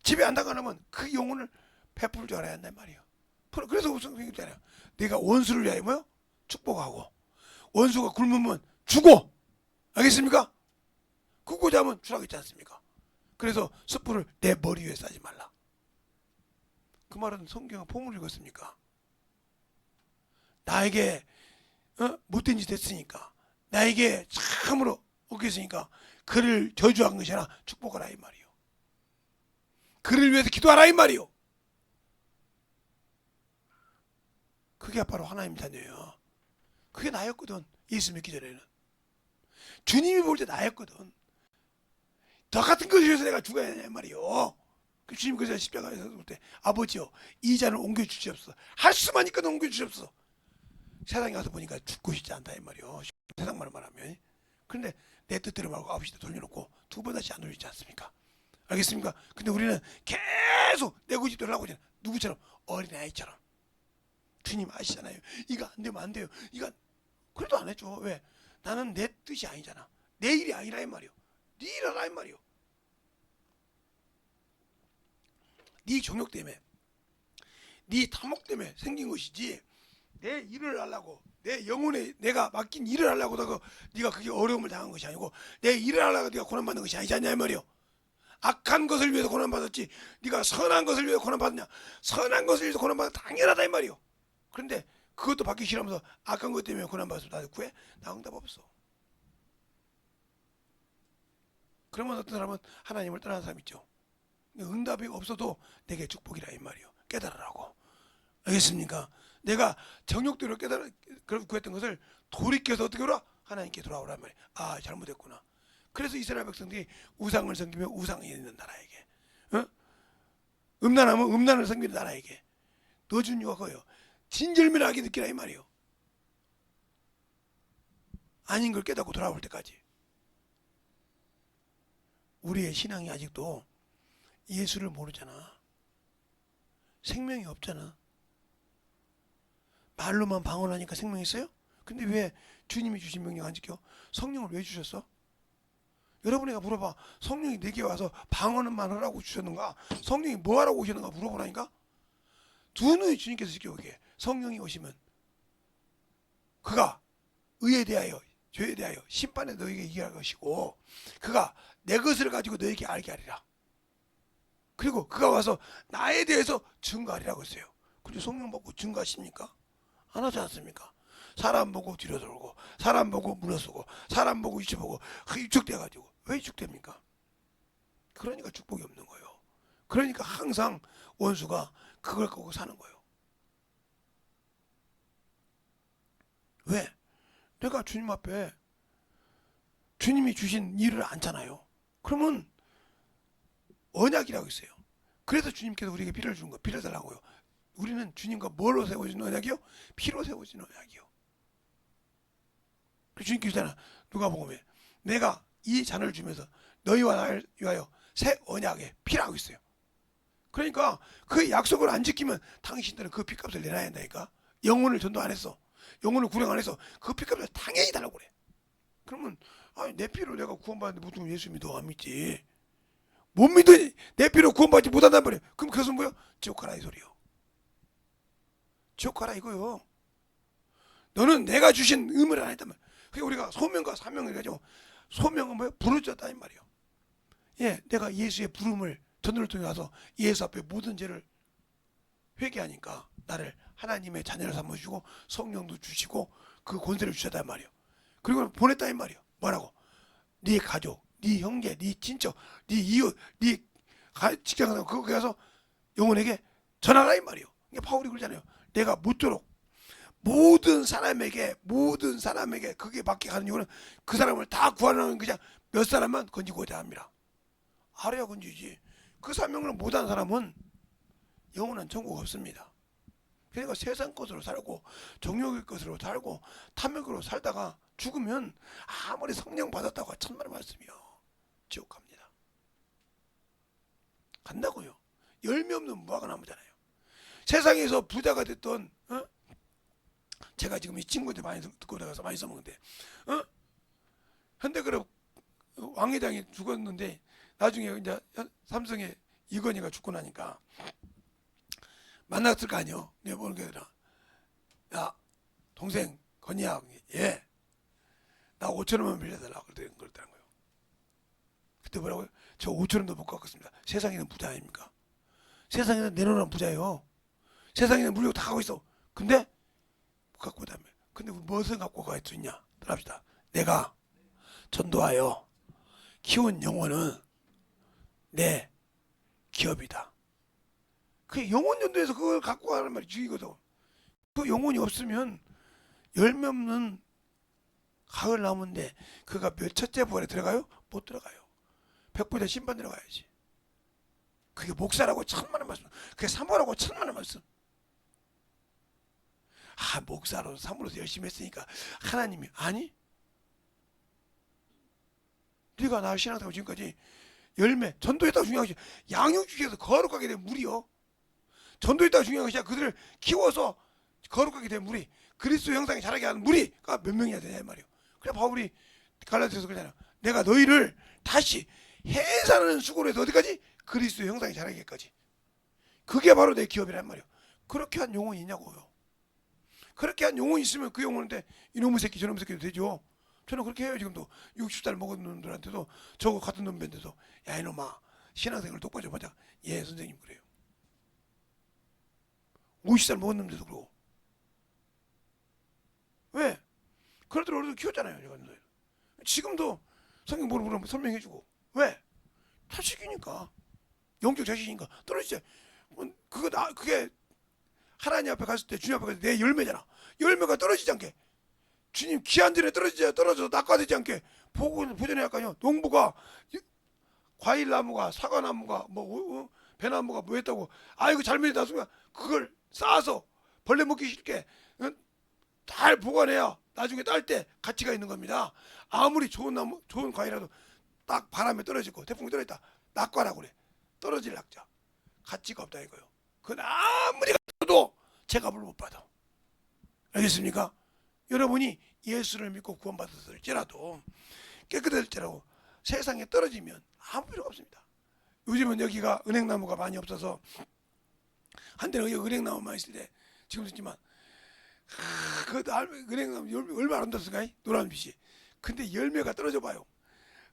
지배 안 당하면 그 영혼을 베풀 줄 알아야 한단 말이에요. 그래서 무슨 얘기잖아요. 내가 원수를 위하여 뭐요? 축복하고 원수가 굶으면 주고, 알겠습니까? 굶고자 하면 주라고 했지 않습니까? 그래서 숯불을 내 머리 위에 싸지 말라. 그 말은 성경은 폼을 읽었습니까? 나에게 못된 짓 했으니까, 나에게 참으로 어겼으니까 그를 저주한 것이 아니라 축복하라 이 말이요. 그를 위해서 기도하라 이 말이요. 그게 바로 하나님 자녀예요. 그게 나였거든. 예수 믿기 전에는 주님이 볼 때 나였거든. 더 같은 것을 위해서 내가 죽어야 되냐 말이요. 그 주님 그래서 십자가에서 볼 때 아버지요 이 잔을 옮겨주시옵소서. 할 수만 있거든 옮겨주시옵소서. 세상에 가서 보니까 죽고 싶지 않다 이 말이요. 세상만 말하면. 그런데 내 뜻대로 말고 아버지도 돌려놓고 두 번 다시 안 돌리지 않습니까? 알겠습니까? 근데 우리는 계속 내 고집대로 하고 있잖아. 누구처럼? 어린아이처럼. 주님 아시잖아요. 이거 안 되면 안 돼요. 이거 그래도 안 해줘. 왜? 나는 내 뜻이 아니잖아. 내 일이 아니라 이 말이요. 네 일하라 이 말이요. 네 정욕 때문에, 네 탐욕 때문에 생긴 것이지. 내 일을 하려고, 내 영혼에 내가 맡긴 일을 하려고 네가 그게 어려움을 당한 것이 아니고 내 일을 하려고 네가 고난받는 것이 아니지 않냐 이 말이요. 악한 것을 위해서 고난받았지 네가 선한 것을 위해서 고난받느냐. 선한 것을 위해서 고난받아 당연하다 이 말이요. 그런데 그것도 받기 싫으면서 악한 것 때문에 고난받았으면 나도 구해? 나 응답 없어. 그러면 어떤 사람은 하나님을 떠나는 사람 있죠. 응답이 없어도 내게 축복이라 이 말이요. 깨달으라고. 알겠습니까? 내가 정욕대로 깨달아 구했던 것을 돌이켜서 어떻게 오라? 하나님께 돌아오란 말이야. 아 잘못했구나. 그래서 이스라엘 백성들이 우상을 섬기며 우상이 있는 나라에게, 음란하면 음란을 섬기는 나라에게 넣어준 이유가 그거예요. 진절미하게 느끼라 이 말이요. 아닌 걸 깨닫고 돌아올 때까지. 우리의 신앙이 아직도 예수를 모르잖아. 생명이 없잖아. 말로만 방언하니까 생명이 있어요? 근데 왜 주님이 주신 명령 안 지켜? 성령을 왜 주셨어? 여러분이가 물어봐. 성령이 내게 와서 방언만 하라고 주셨는가? 성령이 뭐 하라고 오셨는가 물어보라니까? 두 눈이 주님께서 지켜오게. 성령이 오시면 그가 의에 대하여 죄에 대하여 심판에 너에게 이기할 것이고 그가 내 것을 가지고 너에게 알게 하리라. 그리고 그가 와서 나에 대해서 증거하리라고 했어요. 근데 성령 받고 증거하십니까? 안 하지 않습니까? 사람 보고 뒤로 돌고 사람 보고 물러서고 사람 보고 위치 보고 위축돼가지고 왜 위축됩니까? 그러니까 축복이 없는 거예요. 그러니까 항상 원수가 그걸 갖고 사는 거예요. 왜? 내가 주님 앞에 주님이 주신 일을 안잖아요. 그러면 언약이라고 있어요. 그래서 주님께서 우리에게 피를 준 거, 피를 달라고요. 우리는 주님과 뭘로 세워진 언약이요? 피로 세워진 언약이요. 주님께서 잖아. 누가복음에 내가 이 잔을 주면서 너희와 나를 위하여 새 언약의 피라고 있어요. 그러니까 그 약속을 안 지키면 당신들은 그 피값을 내놔야 한다니까. 영혼을 전도 안 했어. 영혼을 구령 안 해서 그 피값을 당연히 달라고 그래. 그러면 아니, 내 피로 내가 구원받는데 무슨 예수 믿어 안 믿지? 못 믿으니 내 피로 구원받지 못한단 말이야. 그럼 그것은 뭐야? 지옥 가라 이 소리요. 지옥 가라 이거요. 너는 내가 주신 의무를 안 했단 말이야. 그러니까 우리가 소명과 사명을 가지고 소명은 뭐야? 부르짖었다 이 말이요. 예, 내가 예수의 부름을 전도를 통해 가서 예수 앞에 모든 죄를 회개하니까 나를 하나님의 자녀를 삼아주시고 성령도 주시고 그 권세를 주셨단 말이요. 그리고 보냈다 이 말이요. 뭐라고? 네 가족, 네 형제, 네 친척, 네 이웃, 네 직장에서 그거 가서 영혼에게 전하라 이 말이요. 그러니까 바울이 그러잖아요. 내가 묻도록 모든 사람에게 그게 받게 하는 이유는 그 사람을 다 구하는 그냥 몇 사람만 건지고자 합니다. 알아야 건지지. 그 사명을 못한 사람은 영원한 천국 없습니다. 그러니까 세상 것으로 살고 정욕의 것으로 살고 탐욕으로 살다가 죽으면 아무리 성령 받았다고 천만의 말씀이요. 지옥 갑니다. 간다고요. 열매 없는 무화과 나무잖아요. 세상에서 부자가 됐던 제가 지금 이 친구들 많이 듣고 나가서 많이 써먹는데 현대그룹 왕 회장이 죽었는데 나중에 이제 삼성의 이건희가 죽고 나니까 만났을 거 아니요. 내가 보는 게 아니라 야 동생 건희야 예 나 5천원만 빌려달라고 그러더라는 거예요. 그때 뭐라고요? 저 5천원도 못 갚겠습니다. 세상에는 부자 아닙니까? 세상에는 내놓으란 부자예요. 세상에는 물욕 다 갖고 있어. 근데 못 갖고 다며. 근데 무엇을 갖고 갈 수 있냐? 따라합시다. 내가 전도하여 키운 영혼은 내 기업이다. 그 영혼 전도에서 그걸 갖고 가는 말이 주의거든. 그 영혼이 없으면 열매 없는 가을 나무인데 그가 몇 첫째 부활에 들어가요? 못 들어가요. 백부자 심판 들어가야지. 그게 목사라고 천만의 말씀. 그게 사모라고 천만의 말씀. 아 목사로 사모로서 열심히 했으니까 하나님이 아니 네가 나 신앙생활 지금까지 열매 전도했다고 중요한 것이 양육 중에서 거룩하게 된 물이요. 전도했다고 중요한 것이 아니라 그들을 키워서 거룩하게 된 물이 그리스도 형상에 자라게 하는 물이가 몇 명이나 되냐 이 말이요. 그래 바울이 갈라디아서 그러잖아. 내가 너희를 다시 해산하는 수고로 해서 어디까지? 그리스도 형상에 자라게까지. 그게 바로 내 기업이란 말이요. 그렇게 한 영혼이 있냐고요. 그렇게 한 영혼이 있으면 그 영혼한테 이놈의 새끼 저놈의 새끼도 되죠. 저는 그렇게 해요. 지금도 60살 먹은 놈들한테도 저거 같은 놈인데도 야 이놈아 신앙생활 똑바로 좀 하자. 예 선생님 그래요. 50살 먹은 놈들도 그러고. 왜? 그러더라도 어려도 키웠잖아요. 제가 지금도 성경 물어보면 설명해주고. 왜? 자식이니까. 영적 자식이니까 떨어지지. 그게 하나님 앞에 갔을 때 주님 앞에 갔을 때 내 열매잖아. 열매가 떨어지지 않게 주님 귀한 전에 떨어져서 낙과되지 않게 보존해야 할 거 아니야. 농부가 과일나무가 사과나무가 배나무가 뭐 했다고 아이고 잘못이 났으면 그걸 쌓아서 벌레 먹기 싫게 잘 보관해야 나중에 딸 때 가치가 있는 겁니다. 아무리 좋은 나무 좋은 과일이라도 딱 바람에 떨어지고 태풍이 떨어졌다 낙과라고 그래. 떨어질 낙자 가치가 없다 이거요. 그건 아무리 가도 제값을 못 받아. 알겠습니까? 여러분이 예수를 믿고 구원받았을지라도 깨끗할지라도 세상에 떨어지면 아무 필요가 없습니다. 요즘은 여기가 은행나무가 많이 없어서 한때는 여기 은행나무만 있을 때 지금도 있지만 그 은행나무 열매 얼마나 아름답습니까? 노란빛이. 근데 열매가 떨어져 봐요.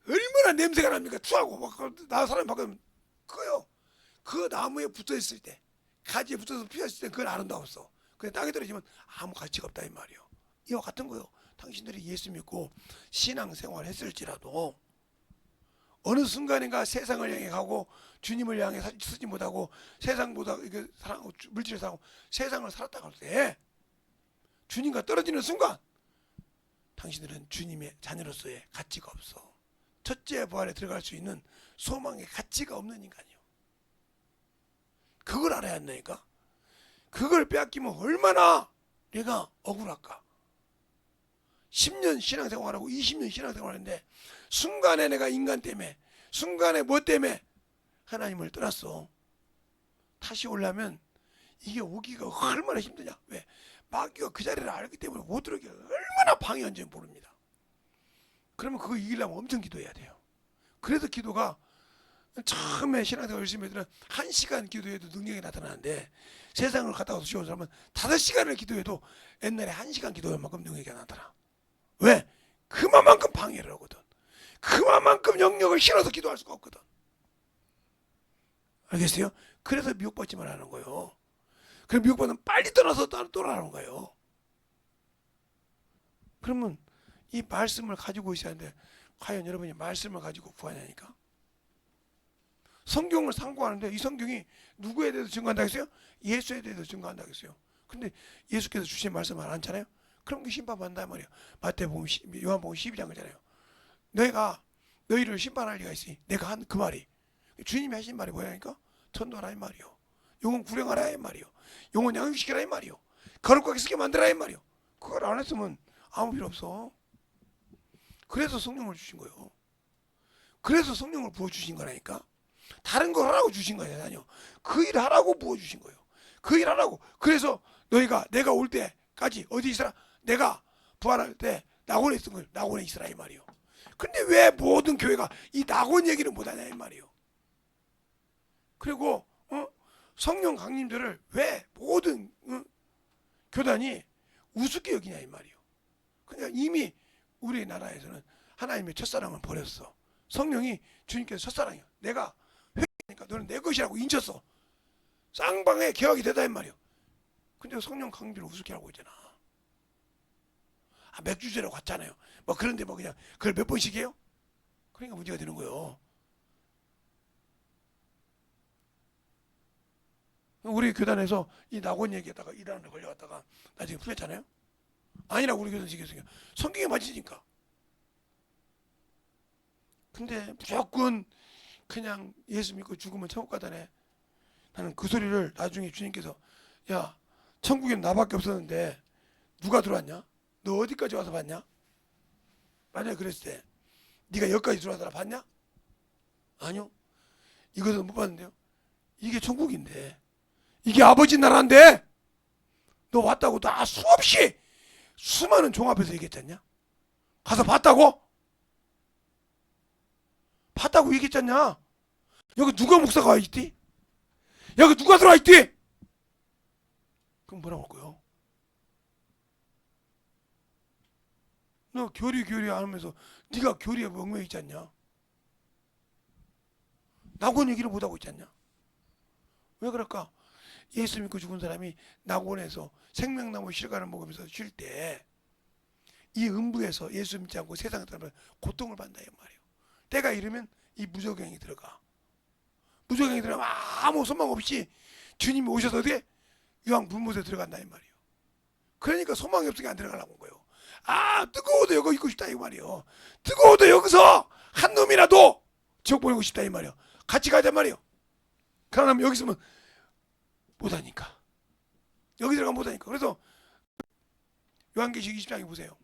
얼마나 냄새가 납니까? 투하고 나 사람 바꾸면 그거요. 그 나무에 붙어 있을 때 가지에 붙어서 피었을 때 그건 아름다웠어. 근데 땅에 떨어지면 아무 가치가 없다 이 말이요. 이와 같은 거요. 당신들이 예수 믿고 신앙생활 했을지라도 어느 순간인가 세상을 향해 가고 주님을 향해 쓰지 못하고 세상보다 이게 사랑하고 물질을 사랑하고 세상을 살았다 갈 때 주님과 떨어지는 순간 당신들은 주님의 자녀로서의 가치가 없어. 첫째 부활에 들어갈 수 있는 소망의 가치가 없는 인간이요. 그걸 알아야 한다니까. 그걸 빼앗기면 얼마나 내가 억울할까. 10년 신앙생활하고 20년 신앙생활하는데 순간에 내가 인간 때문에 순간에 뭐 때문에 하나님을 떠났어. 다시 오려면 이게 오기가 얼마나 힘드냐. 왜? 마귀가 그 자리를 알기 때문에 못 들어오기 얼마나 방해한지 모릅니다. 그러면 그거 이기려면 엄청 기도해야 돼요. 그래서 기도가 처음에 신앙생활 열심히 해도 1시간 기도해도 능력이 나타나는데 세상을 갔다 와서 쉬운 사람은 5시간을 기도해도 옛날에 1시간 기도할 만큼 능력이 나타나. 왜? 그만큼 방해를 하거든. 그만큼 영역을 실어서 기도할 수가 없거든. 알겠어요? 그래서 미혹받지 말라는 거예요. 그럼 미혹받으면 빨리 떠나서 떠나라는 거예요. 그러면 이 말씀을 가지고 있어야 하는데 과연 여러분이 말씀을 가지고 구하냐니까. 성경을 상고하는데 이 성경이 누구에 대해서 증거한다고 했어요? 예수에 대해서 증거한다고 했어요. 근데 예수께서 주신 말씀을 안 하잖아요. 그럼 그 심판받는단 말이에요. 마태복음 요한복음 12장 그러잖아요. 내가 너희를 심판할 리가 있으니 내가 한 그 말이 주님이 하신 말이 뭐냐니까? 전도하라 이 말이요. 영혼 구령하라 이 말이요. 영혼 양육시키라 이 말이요. 거룩하게 쓰게 만들라 이 말이요. 그걸 안 했으면 아무 필요 없어. 그래서 성령을 주신 거예요. 그래서 성령을 부어주신 거라니까. 다른 걸 하라고 주신 거예요. 아니요. 그 일 하라고 부어주신 거예요. 그 일 하라고. 그래서 너희가 내가 올 때까지 어디 있으라? 내가 부활할 때 낙원에 있던 거예요. 낙원에 있으라 이 말이요. 근데 왜 모든 교회가 이 낙원 얘기를 못하냐 이 말이요. 그리고 성령 강림들을 왜 모든 교단이 우습게 여기냐 이 말이요. 그냥 이미 우리나라에서는 하나님의 첫사랑을 버렸어. 성령이 주님께서 첫사랑이야. 내가 회개하니까 너는 내 것이라고 인쳤어. 쌍방에 개혁이 되다 이 말이요. 근데 성령 강림들을 우습게 하고 있잖아. 맥주제로 갔잖아요. 뭐 그런데 뭐 그냥 그걸 몇 번씩 해요? 그러니까 문제가 되는 거예요. 우리 교단에서 이 낙원 얘기하다가 이단에 걸려갔다가 나중에 풀렸잖아요. 아니라고 우리 교단 얘기했어요. 성경에 맞으니까. 근데 무조건 그냥 예수 믿고 죽으면 천국 가다네. 나는 그 소리를 나중에 주님께서 야 천국엔 나밖에 없었는데 누가 들어왔냐? 너 어디까지 와서 봤냐? 만약에 그랬을 때 네가 여기까지 들어와서 봤냐? 아니요. 이것은 못 봤는데요. 이게 천국인데 이게 아버지 나라인데 너 왔다고 나 수없이 수많은 종 앞에서 얘기했잖냐? 가서 봤다고? 봤다고 얘기했잖냐? 여기 누가 목사가 와 있디? 여기 누가 들어와 있디? 그럼 뭐라고 할 거요? 너 교리 안 하면서 네가 교리에 멍해 있지 않냐? 낙원 얘기를 못하고 있지 않냐? 왜 그럴까? 예수 믿고 죽은 사람이 낙원에서 생명나무 실과를 먹으면서 쉴 때 이 음부에서 예수 믿지 않고 세상에 따르면 고통을 받는다 이 말이에요. 때가 이르면 이 무저갱이 들어가. 무저갱이 들어가면 아무 소망 없이 주님이 오셔서 어디에? 유황 불못에 들어간다 이 말이에요. 그러니까 소망이 없으니까 안 들어가려고 온 거예요. 뜨거워도 여기 있고 싶다 이 말이에요. 뜨거워도 여기서 한 놈이라도 지옥 보내고 싶다 이 말이에요. 같이 가자 말이에요. 그러면 여기 있으면 못하니까. 여기 들어가면 못하니까. 그래서 요한계시록 20장에 보세요.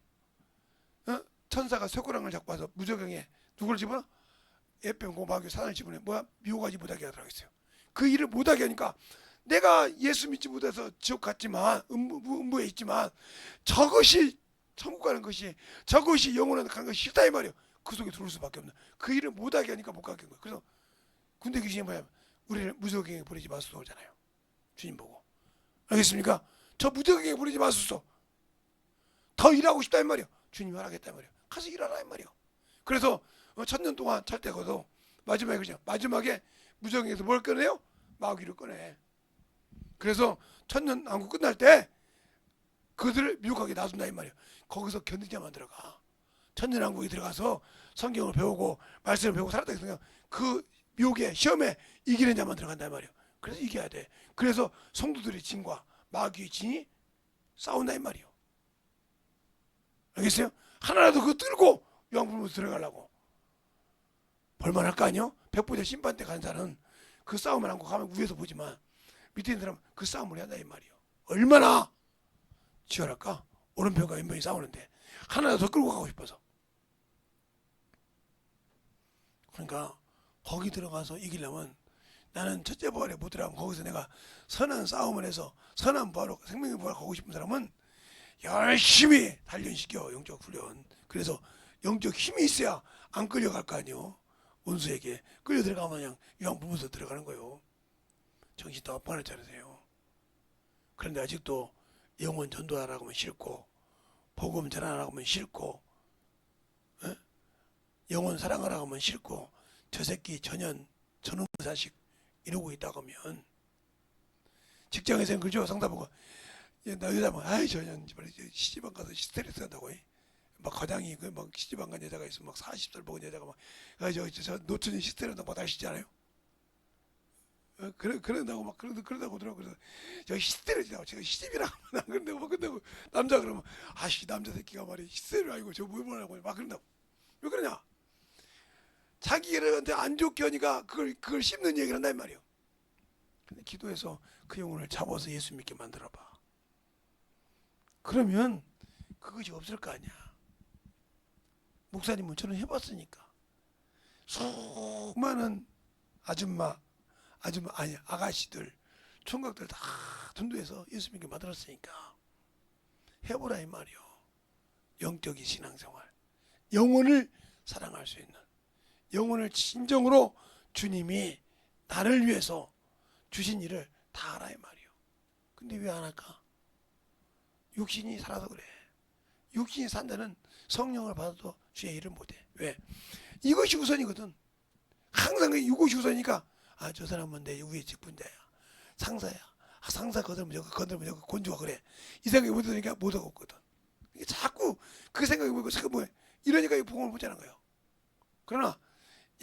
천사가 쇠고랑을 잡고 와서 무저갱에 누구를 집어넣어? 에ペ고 마귀 사단을 집어넣어. 뭐야? 미혹하지 못하게 하더라고 했어요. 그 일을 못하게 하니까 내가 예수 믿지 못해서 지옥 갔지만 음부에 있지만 저것이 천국 가는 것이 저것이 영원한 가는 것이 싫다 이 말이에요. 그 속에 들어올 수밖에 없는 그 일을 못하게 하니까 못 가게 한 거예요. 그래서 군대 귀신이 뭐야? 우리를 무저갱에 보내지 마소서 오잖아요. 주님 보고 알겠습니까? 저 무저갱에 보내지 마소서. 더 일하고 싶다 이 말이에요. 주님이 하라겠다 이 말이에요. 가서 일하라 이 말이에요. 그래서 1000년 동안 찰 때거도 마지막에 그죠? 마지막에 무저갱에서 뭘 꺼내요? 마귀를 꺼내. 그래서 1000년 왕국 끝날 때 그들을 미혹하게 놔둔다 이 말이에요. 거기서 견딘 자만 들어가. 1000년 왕국에 들어가서 성경을 배우고 말씀을 배우고 살았다 해서 그 미혹에 시험에 이기는 자만 들어간다 이 말이에요. 그래서 이겨야 돼. 그래서 성도들의 진과 마귀의 진이 싸운다 이 말이에요. 알겠어요? 하나라도 그거 들고 유황불문으로 들어가려고 볼만할 거 아니요? 백보자 심판 때 간 사람은 그 싸움을 안고 가면 위에서 보지만 밑에 있는 사람은 그 싸움을 해야 한다 이 말이에요. 얼마나 치열할까? 오른편과 왼편이 싸우는데 하나라도 더 끌고 가고 싶어서. 그러니까 거기 들어가서 이기려면 나는 첫째 부활에 못 들어가면 거기서 내가 선한 싸움을 해서 선한 부활로 생명의 부활 가고 싶은 사람은 열심히 단련시켜 영적 훈련. 그래서 영적 힘이 있어야 안 끌려갈 거 아니요. 원수에게 끌려 들어가면 그냥 유황 부면서 들어가는 거예요. 정신 똑바로 차리세요. 그런데 아직도 영혼 전도하라고 하면 싫고 복음 전하라고 하면 싫고 영혼 사랑하라고 하면 싫고 저 새끼 전현 저놈 자식 이러고 있다고 하면 직장에서는 그죠? 상담하고 나 여자 뭐 아이 전현 시집안 가서 스트레스 한다고 해. 막 과장이 그 막 시집안 간 여자가 있으면 막 40살 먹은 여자가 막 저 노천이 스트레스 한다고 막 하시잖아요. 그런다고 막 그런다고 들어. 그래서 저 히스테리라고 제가 시집이라고 하면 안 그런다고 막 그런다고 남자 그러면 아씨 남자 새끼가 말이야 히스테리 아니고 저 뭐라고 막 그런다고. 왜 그러냐? 자기한테 안 좋게 하니까 그걸 씹는 얘기를 한단 말이에요. 근데 기도해서 그 영혼을 잡아서 예수 믿게 만들어봐. 그러면 그것이 없을 거 아니야. 목사님은 저는 해봤으니까. 수많은 아가씨들, 총각들 다 전도해서 예수 믿게 만들었으니까 해보라 이 말이요. 영적인 신앙생활, 영혼을 사랑할 수 있는, 영혼을 진정으로 주님이 나를 위해서 주신 일을 다 하라 이 말이요. 근데 왜 안 할까? 육신이 살아서 그래. 육신이 산다는 성령을 받아도 주의 일을 못해. 왜? 이것이 우선이거든. 항상 이것이 우선이니까 저 사람은 내 위에 직분자야, 상사야. 상사 건들면 여기 곤주가 그래. 이 생각이 못 드니까 못하고 없거든. 자꾸 그 생각이 뭐고 뭐해. 이러니까 이 복음을 못 자는 거예요. 그러나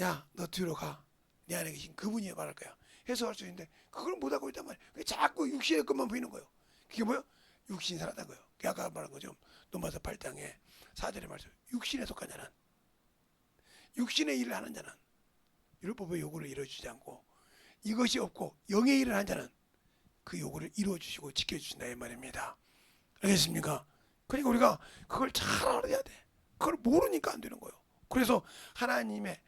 야, 너 뒤로 가. 내 안에 계신 그분이 말할 거야. 해석할 수 있는데 그걸 못하고 있단 말이야. 자꾸 육신의 것만 보이는 거예요. 그게 뭐야? 육신이 살았다는 거예요. 아까 말한 거죠. 로마서 8장에 4절에 말씀. 육신에 속한 자는, 육신의 일을 하는 자는 율법의 요구를 이루어주지 않고, 이것이 없고 영의 일을 하는 자는 그 요구를 이루어주시고 지켜주신다 이 말입니다. 알겠습니까? 그러니까 우리가 그걸 잘 알아야 돼. 그걸 모르니까 안 되는 거예요. 그래서 하나님의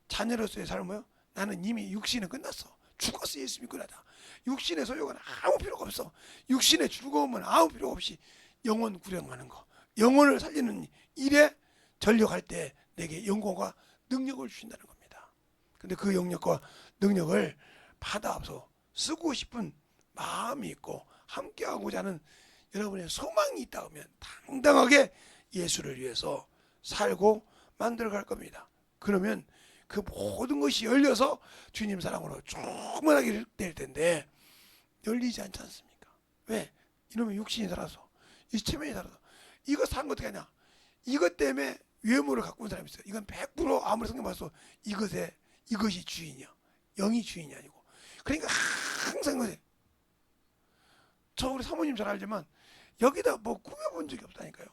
자녀로서의 삶은 나는 이미 육신은 끝났어. 죽었어. 예수 믿고 나다. 육신의 소욕은 아무 필요가 없어. 육신의 즐거움은 아무 필요 없이 영혼 구령하는 거, 영혼을 살리는 일에 전력할 때 내게 영광과 능력을 주신다는 겁니다. 근데 그 영역과 능력을 받아서 쓰고 싶은 마음이 있고 함께하고자 하는 여러분의 소망이 있다 하면 당당하게 예수를 위해서 살고 만들어갈 겁니다. 그러면 그 모든 것이 열려서 주님 사랑으로 충만하게 될 텐데 열리지 않지 않습니까? 왜? 이러면 육신이 살아서, 이 체면이 살아서. 이거 산 거 어떻게 하냐? 이것 때문에 외모를 갖고 온 사람이 있어요. 이건 100% 아무리 성경 봐서 이것이 주인이야. 영이 주인이 아니고. 그러니까 항상 그래. 저 우리 사모님 잘 알지만 여기다 뭐 꾸며본 적이 없다니까요.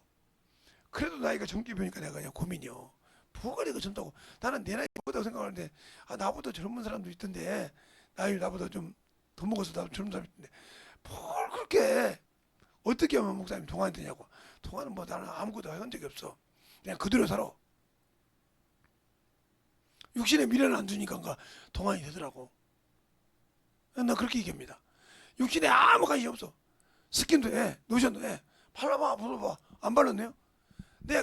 그래도 나이가 젊게 보니까 내가 그냥 고민이요. 뭐가 내가 젊다고. 나는 내 나이 보다고 생각하는데 나보다 젊은 사람도 있던데, 나보다 좀 더 먹어서 나도 젊은 사람이 있던데 뭘 그렇게 어떻게 하면 목사님 동안이 되냐고. 동안은 뭐 나는 아무것도 해본 적이 없어. 그냥 그대로 살아. 육신의 미련을 안 주니까 동안이 되더라고. 나 그렇게 얘기합니다. 육신에 아무 관심이 없어. 스킨도 해, 노션도 해. 발라봐, 불어봐. 안 발랐네요? 내가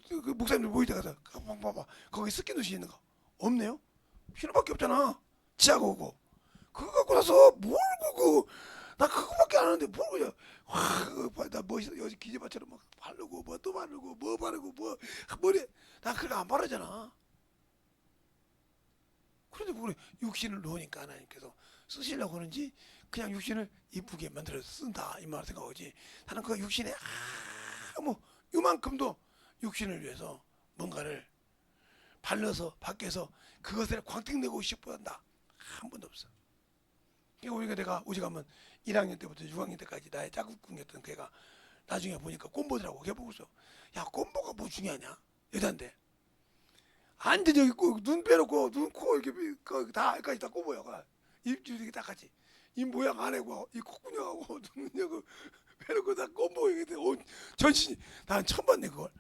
그 목사님들 모일 때 가서 봐봐. 거기 스킨 노션 있는 거 없네요? 신호밖에 없잖아. 지하고 오고. 그거 갖고 나서 뭘 나 그거밖에 안 하는데 뭘 그냥 나 멋있어. 여기 기재바처럼 막 바르고 뭐 또 바르고 뭐 바르고 뭐 머리에. 나 그거 안 바르잖아. 그런데 뭐 그래. 육신을 놓으니까 하나님께서 쓰시려고 하는지 그냥 육신을 이쁘게 만들어서 쓴다 이 말을 생각하지. 나는 그 육신에 아무 요만큼도 육신을 위해서 뭔가를 발라서 밖에서 그것을 광택내고 싶어 한다 한 번도 없어. 그러니까 우리가 내가 오직하면 1학년 때부터 6학년 때까지 나의 짝꿍이었던 걔가 나중에 보니까 꼼보더라고. 걔 보고 있어. 야, 꼼보가 뭐 중요하냐? 여잔데 완전 여기 눈 빼놓고 눈, 코 이렇게 다 여기까지 다 꼼보야. 입줄 이렇게 다 같이 이 모양 안 해고 이 콧구녕하고 눈 빼놓고 다 꼼보 이게 전신이. 난 처음 봤네 그걸.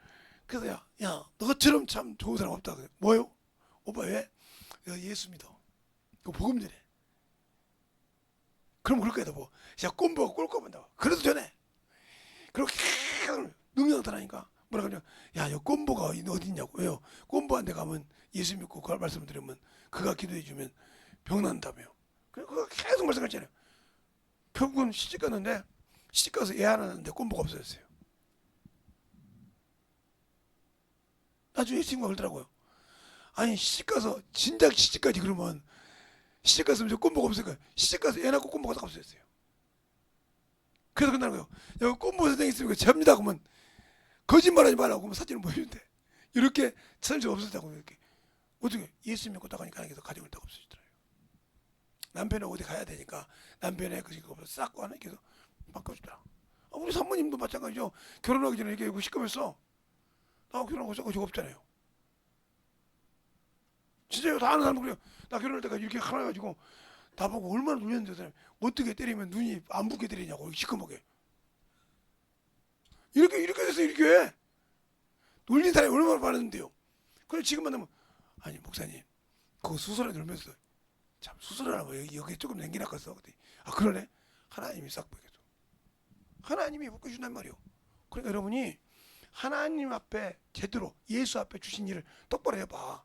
그래서 야 너처럼 참 좋은 사람 없다 그래. 뭐요? 오빠 왜? 예수 믿어. 그 복음 전해. 그럼 그럴 거야. 뭐 야, 꼼보가 꼴값한다고. 그래도 전해. 그렇게 능력 나타나니까 뭐라 그러냐. 야, 여 꼼보가 어디 있냐고. 왜요? 꼼보한테 가면 예수 믿고 그 말씀을 드리면 그가 기도해 주면 병 난다며. 그거 계속 말씀하잖아요. 결국은 시집 갔는데 시집 가서 애 하나 낳는데 꼼보가 없어졌어요. 나중에 친구가 그러더라고요. 아니 시집 가서 진작 시집까지 그러면 시집 갔으면 저 꼼보가 없으니까 시집 가서 애 낳고 꼼보가 다 없어졌어요. 그래서 끝나는 거예요. 여기 꼼보 선생 있으니까 잡니다. 그러면 거짓말하지 말라고 그러면 사진을 보여준대. 이렇게 천지 없어졌다고. 이렇게 어떻게 예수 믿고 나가니까 하나님께서 가정을 딱 없어지더라고요. 남편이 어디 가야 되니까 남편의 그거 싹고 하나님께서 바꿔주더라. 우리 사모님도 마찬가지죠. 결혼하기 전에 이렇게 시커맸어. 나 결혼하고 적어 없잖아요. 진짜요. 다 아는 사람 그래요. 나 결혼할 때까지 이렇게 하나 가지고 나보고 얼마나 놀렸는데 어떻게 때리면 눈이 안 붓게 때리냐고 시커멓게. 이렇게 돼서 이렇게 놀린 사람이 얼마나 많은데요. 그래 지금 만나면 아니 목사님 그 수술에 들면서 참 수술하라고 여기 조금 남겨놨겠어. 아 그러네. 하나님이 싹 보여줘. 하나님이 묶어준단 말이오. 그러니까 여러분이 하나님 앞에 제대로 예수 앞에 주신 일을 똑바로 해봐.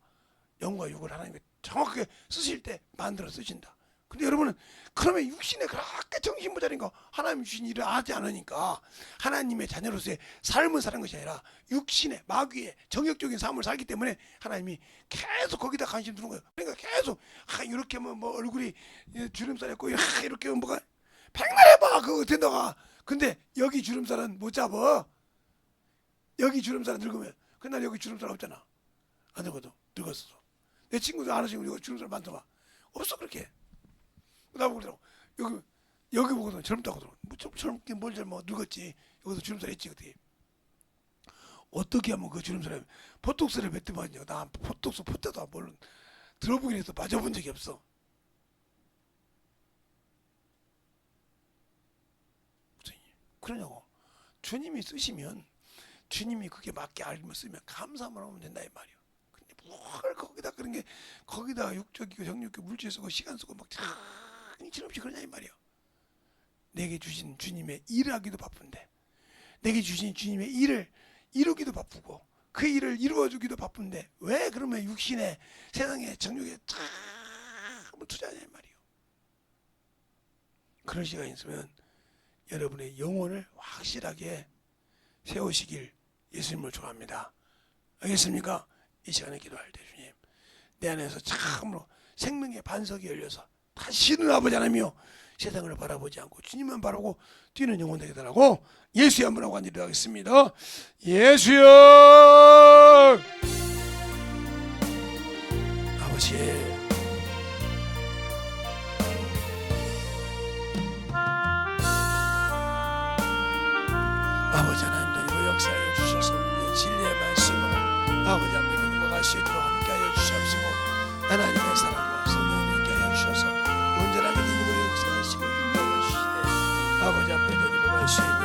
영과 육을 하나님께 정확하게 쓰실 때 만들어 쓰신다. 근데 여러분은 그러면 육신에 그렇게 정신모자린 거 하나님 주신 일을 하지 않으니까 하나님의 자녀로서의 삶을 사는 것이 아니라 육신의 마귀의 정욕적인 삶을 살기 때문에 하나님이 계속 거기다 관심 두는 거예요. 그러니까 계속 이렇게 하면 뭐 얼굴이 주름살 있고 이렇게 하면 뭐가 백날 해봐 그거 된다가. 근데 여기 주름살은 못 잡아. 여기 주름살은 늙으면 그날 여기 주름살 없잖아. 안 늙어도 늙었어. 내 친구들 아는 친구 여기 주름살 많더만 없어 그렇게. 나보고 그러더라고. 여기 보고서 젊다고 그러더라고. 뭐 젊긴 뭘 젊어 늙었지. 여기서 주름살 있지 어떻게. 어떻게 하면 그 주름살에 보톡스를 몇 대 맞냐. 나 보톡스 포때도 뭘 들어보긴 해서 맞아본 적이 없어. 그러냐고. 주님이 쓰시면 주님이 그게 맞게 알면 쓰면 감사만 하면 된다 이 말이야. 근데 뭘 거기다 그런 게 거기다 육적이고 정육이고 물질 쓰고 시간 쓰고 막 정신없이 그러냐 이 말이야. 내게 주신 주님의 일을 하기도 바쁜데 내게 주신 주님의 일을 이루기도 바쁘고 그 일을 이루어주기도 바쁜데 왜 그러면 육신에 세상에 정욕에 한번 투자하냐 이 말이야. 그런 시간이 있으면 여러분의 영혼을 확실하게 세우시길 예수님을 좋아합니다. 알겠습니까? 이 시간에 기도할 때 주님 내 안에서 참으로 생명의 반석이 열려서 다시는 아버지 하나님이여 세상을 바라보지 않고 주님만 바라보고 뛰는 영혼 되게 달라고 예수의 한번하고 간절히 하겠습니다. 예수여 아버지 아버지 하나님 역사하여 주셔서 진리의 말씀으로 아버지 앞에 넘어갈 수 있도록 함께하여 주시옵시고 하나님의 사랑과 성령을 함께하여 주셔서 온전하게 드리고 역사하시고 인도하여 주시되 아버지 앞에 넘어갈 수 있는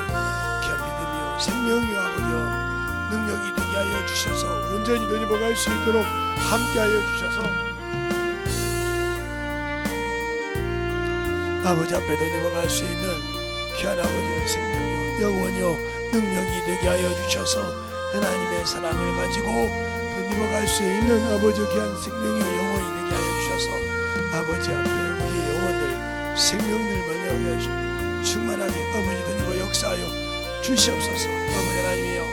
믿음이요 생명이요 아버지요 능력이 되게 하여 주셔서 온전히 넘어갈 수 있도록 함께하여 주셔서 아버지 앞에 넘어갈 수 있는 귀한 아버지의 생명이요 영원이요 능력이 되게 하여 주셔서 하나님의 사랑을 가지고 넘어갈 수 있는 아버지 귀한 생명이 영혼이 되게 하여 주셔서 아버지 앞에 우리 영혼들 생명들만 하여 주시고 충만하게 아버지 던지고 역사하여 주시옵소서. 아버지 하나님이여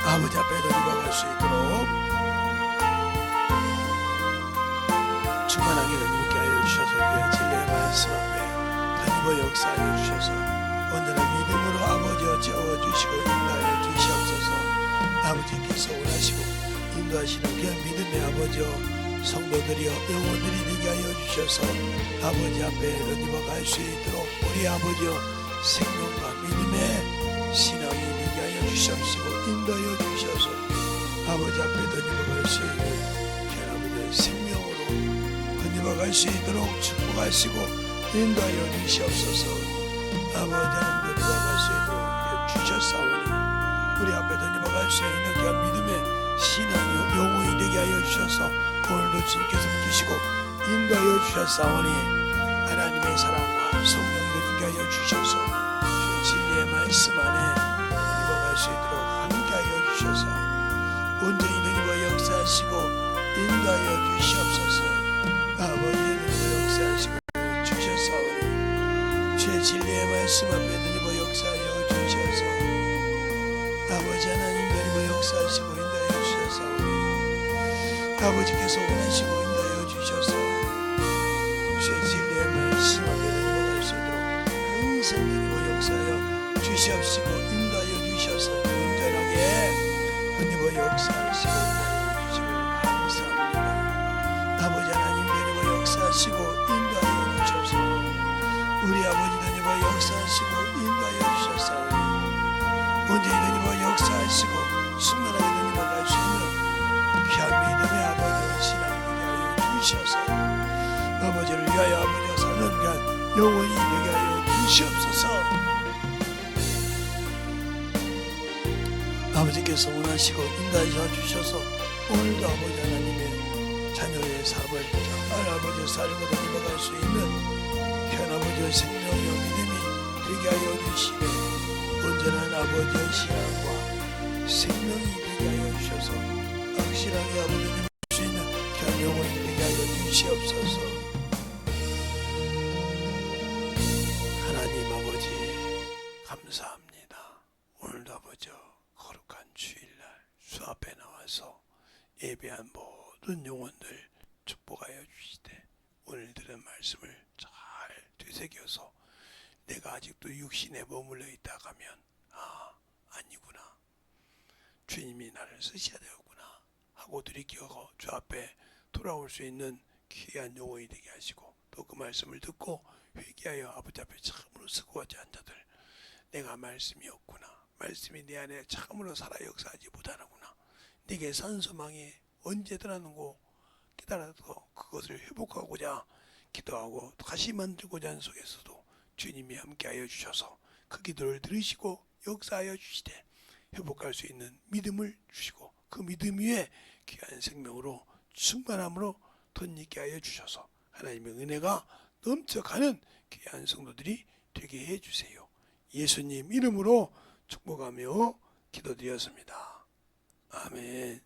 아버지 앞에 넘어갈 수 있도록 충만하게 던지게 하여 주셔서 그의 진리의 말씀 앞에 던지고 역사하여 주셔서 온전한 믿음으로 아버지여 채워주시고 인도하여 주시옵소서. 아버지께서 원하시고 인도하시는 그 믿음의 아버지여 성도들이여 영혼들이 되게 하여 주셔서 아버지 앞에 던지고 갈 수 있도록 우리 아버지여 생명과 믿음의 신앙이 되게 하여 주시옵시고 인도하여 주셔서 아버지 앞에 던지고 갈 수 있는 귀한 아버지의 생명으로 던져갈 수 있도록 축복하시고 인도하여 주시옵소서. 아버지 하나님 던져갈 수 있도록 주셨사오니 우리 앞에 던져갈 수 있는 귀한 믿음의 신앙이 영혼이 되게 하여 주셔서 오늘도 주님께서 붙이시고 인도하여 주셨사오니 하나님의 사랑과 성령이 되게 하여 주셔서 주의 진리의 말씀 안에 던져갈 수 있도록 함께하여 주셔서 온전히 던져 역사하시고 인도하여 주시옵소서. 아버지의 역사하시고 주셨사오니 주의 진리의 말씀 앞에 드리고 역사하여 주셔서 아버지 하나님 드리고 역사하시고 인도하여 주셨사오니 아버지께서 원하시고 인도하여 주셔서 주의 진리의 말씀 앞에 드리고 갈 수 있도록 항상 드리고 역사하여 주시옵시고 인도하여 주셔서 온전하게 드리고 역사하시고 인도하여 주시길 감사합니다. 아버지 하나님 역사하시고 인도하여 주셔서 우리 아버지 되니고 역사하시고 인도하여 주셨사오니 온전히 되니고 역사하시고 충만하게 되니고 갈 수 있는 귀한 믿음의 아버지의 신앙이 되게 하여 주셔서 아버지를 위하여 아버지가 사는 귀한 영혼이 되게 하여 주시옵소서. 아버지께서 원하시고 인도하여 주셔서 오늘도 아버지 하나님의 자녀의 삶을 잘 아버지 살고 이어갈 수 있는 귀한 아버지의 생명이요 믿음이 되게 하여 주시되 온전한 아버지의 신앙과 생명이 되게 하여 주셔서 확실하게 아버지님 할 수 있는 귀한 영혼이 되게 하여 주시옵소서. 하나님 아버지 감사합니다. 오늘도 아버지 거룩한 주일날 주 앞에 나와서 예배한 모든 영혼들 축복하여 주시되 오늘 들은 말씀을 잘 되새겨서 내가 아직도 육신에 머물러 있다 가면 아니구나, 주님이 나를 쓰셔야 되겠구나 하고 들이켜고 주 앞에 돌아올 수 있는 귀한 영혼이 되게 하시고 또 그 말씀을 듣고 회개하여 아버지 앞에 참으로 쓰고하지 않은 자들, 내가 말씀이 없구나, 말씀이 내 안에 참으로 살아 역사하지 못하는구나, 내게 산 소망이 언제든 하는고 깨달아서 그것을 회복하고자 기도하고 다시 만들고자 하는 속에서도 주님이 함께하여 주셔서 그 기도를 들으시고 역사하여 주시되 회복할 수 있는 믿음을 주시고 그 믿음 위에 귀한 생명으로 충만함으로 덧입게 하여 주셔서 하나님의 은혜가 넘쳐가는 귀한 성도들이 되게 해주세요. 예수님 이름으로 축복하며 기도드렸습니다. 아멘.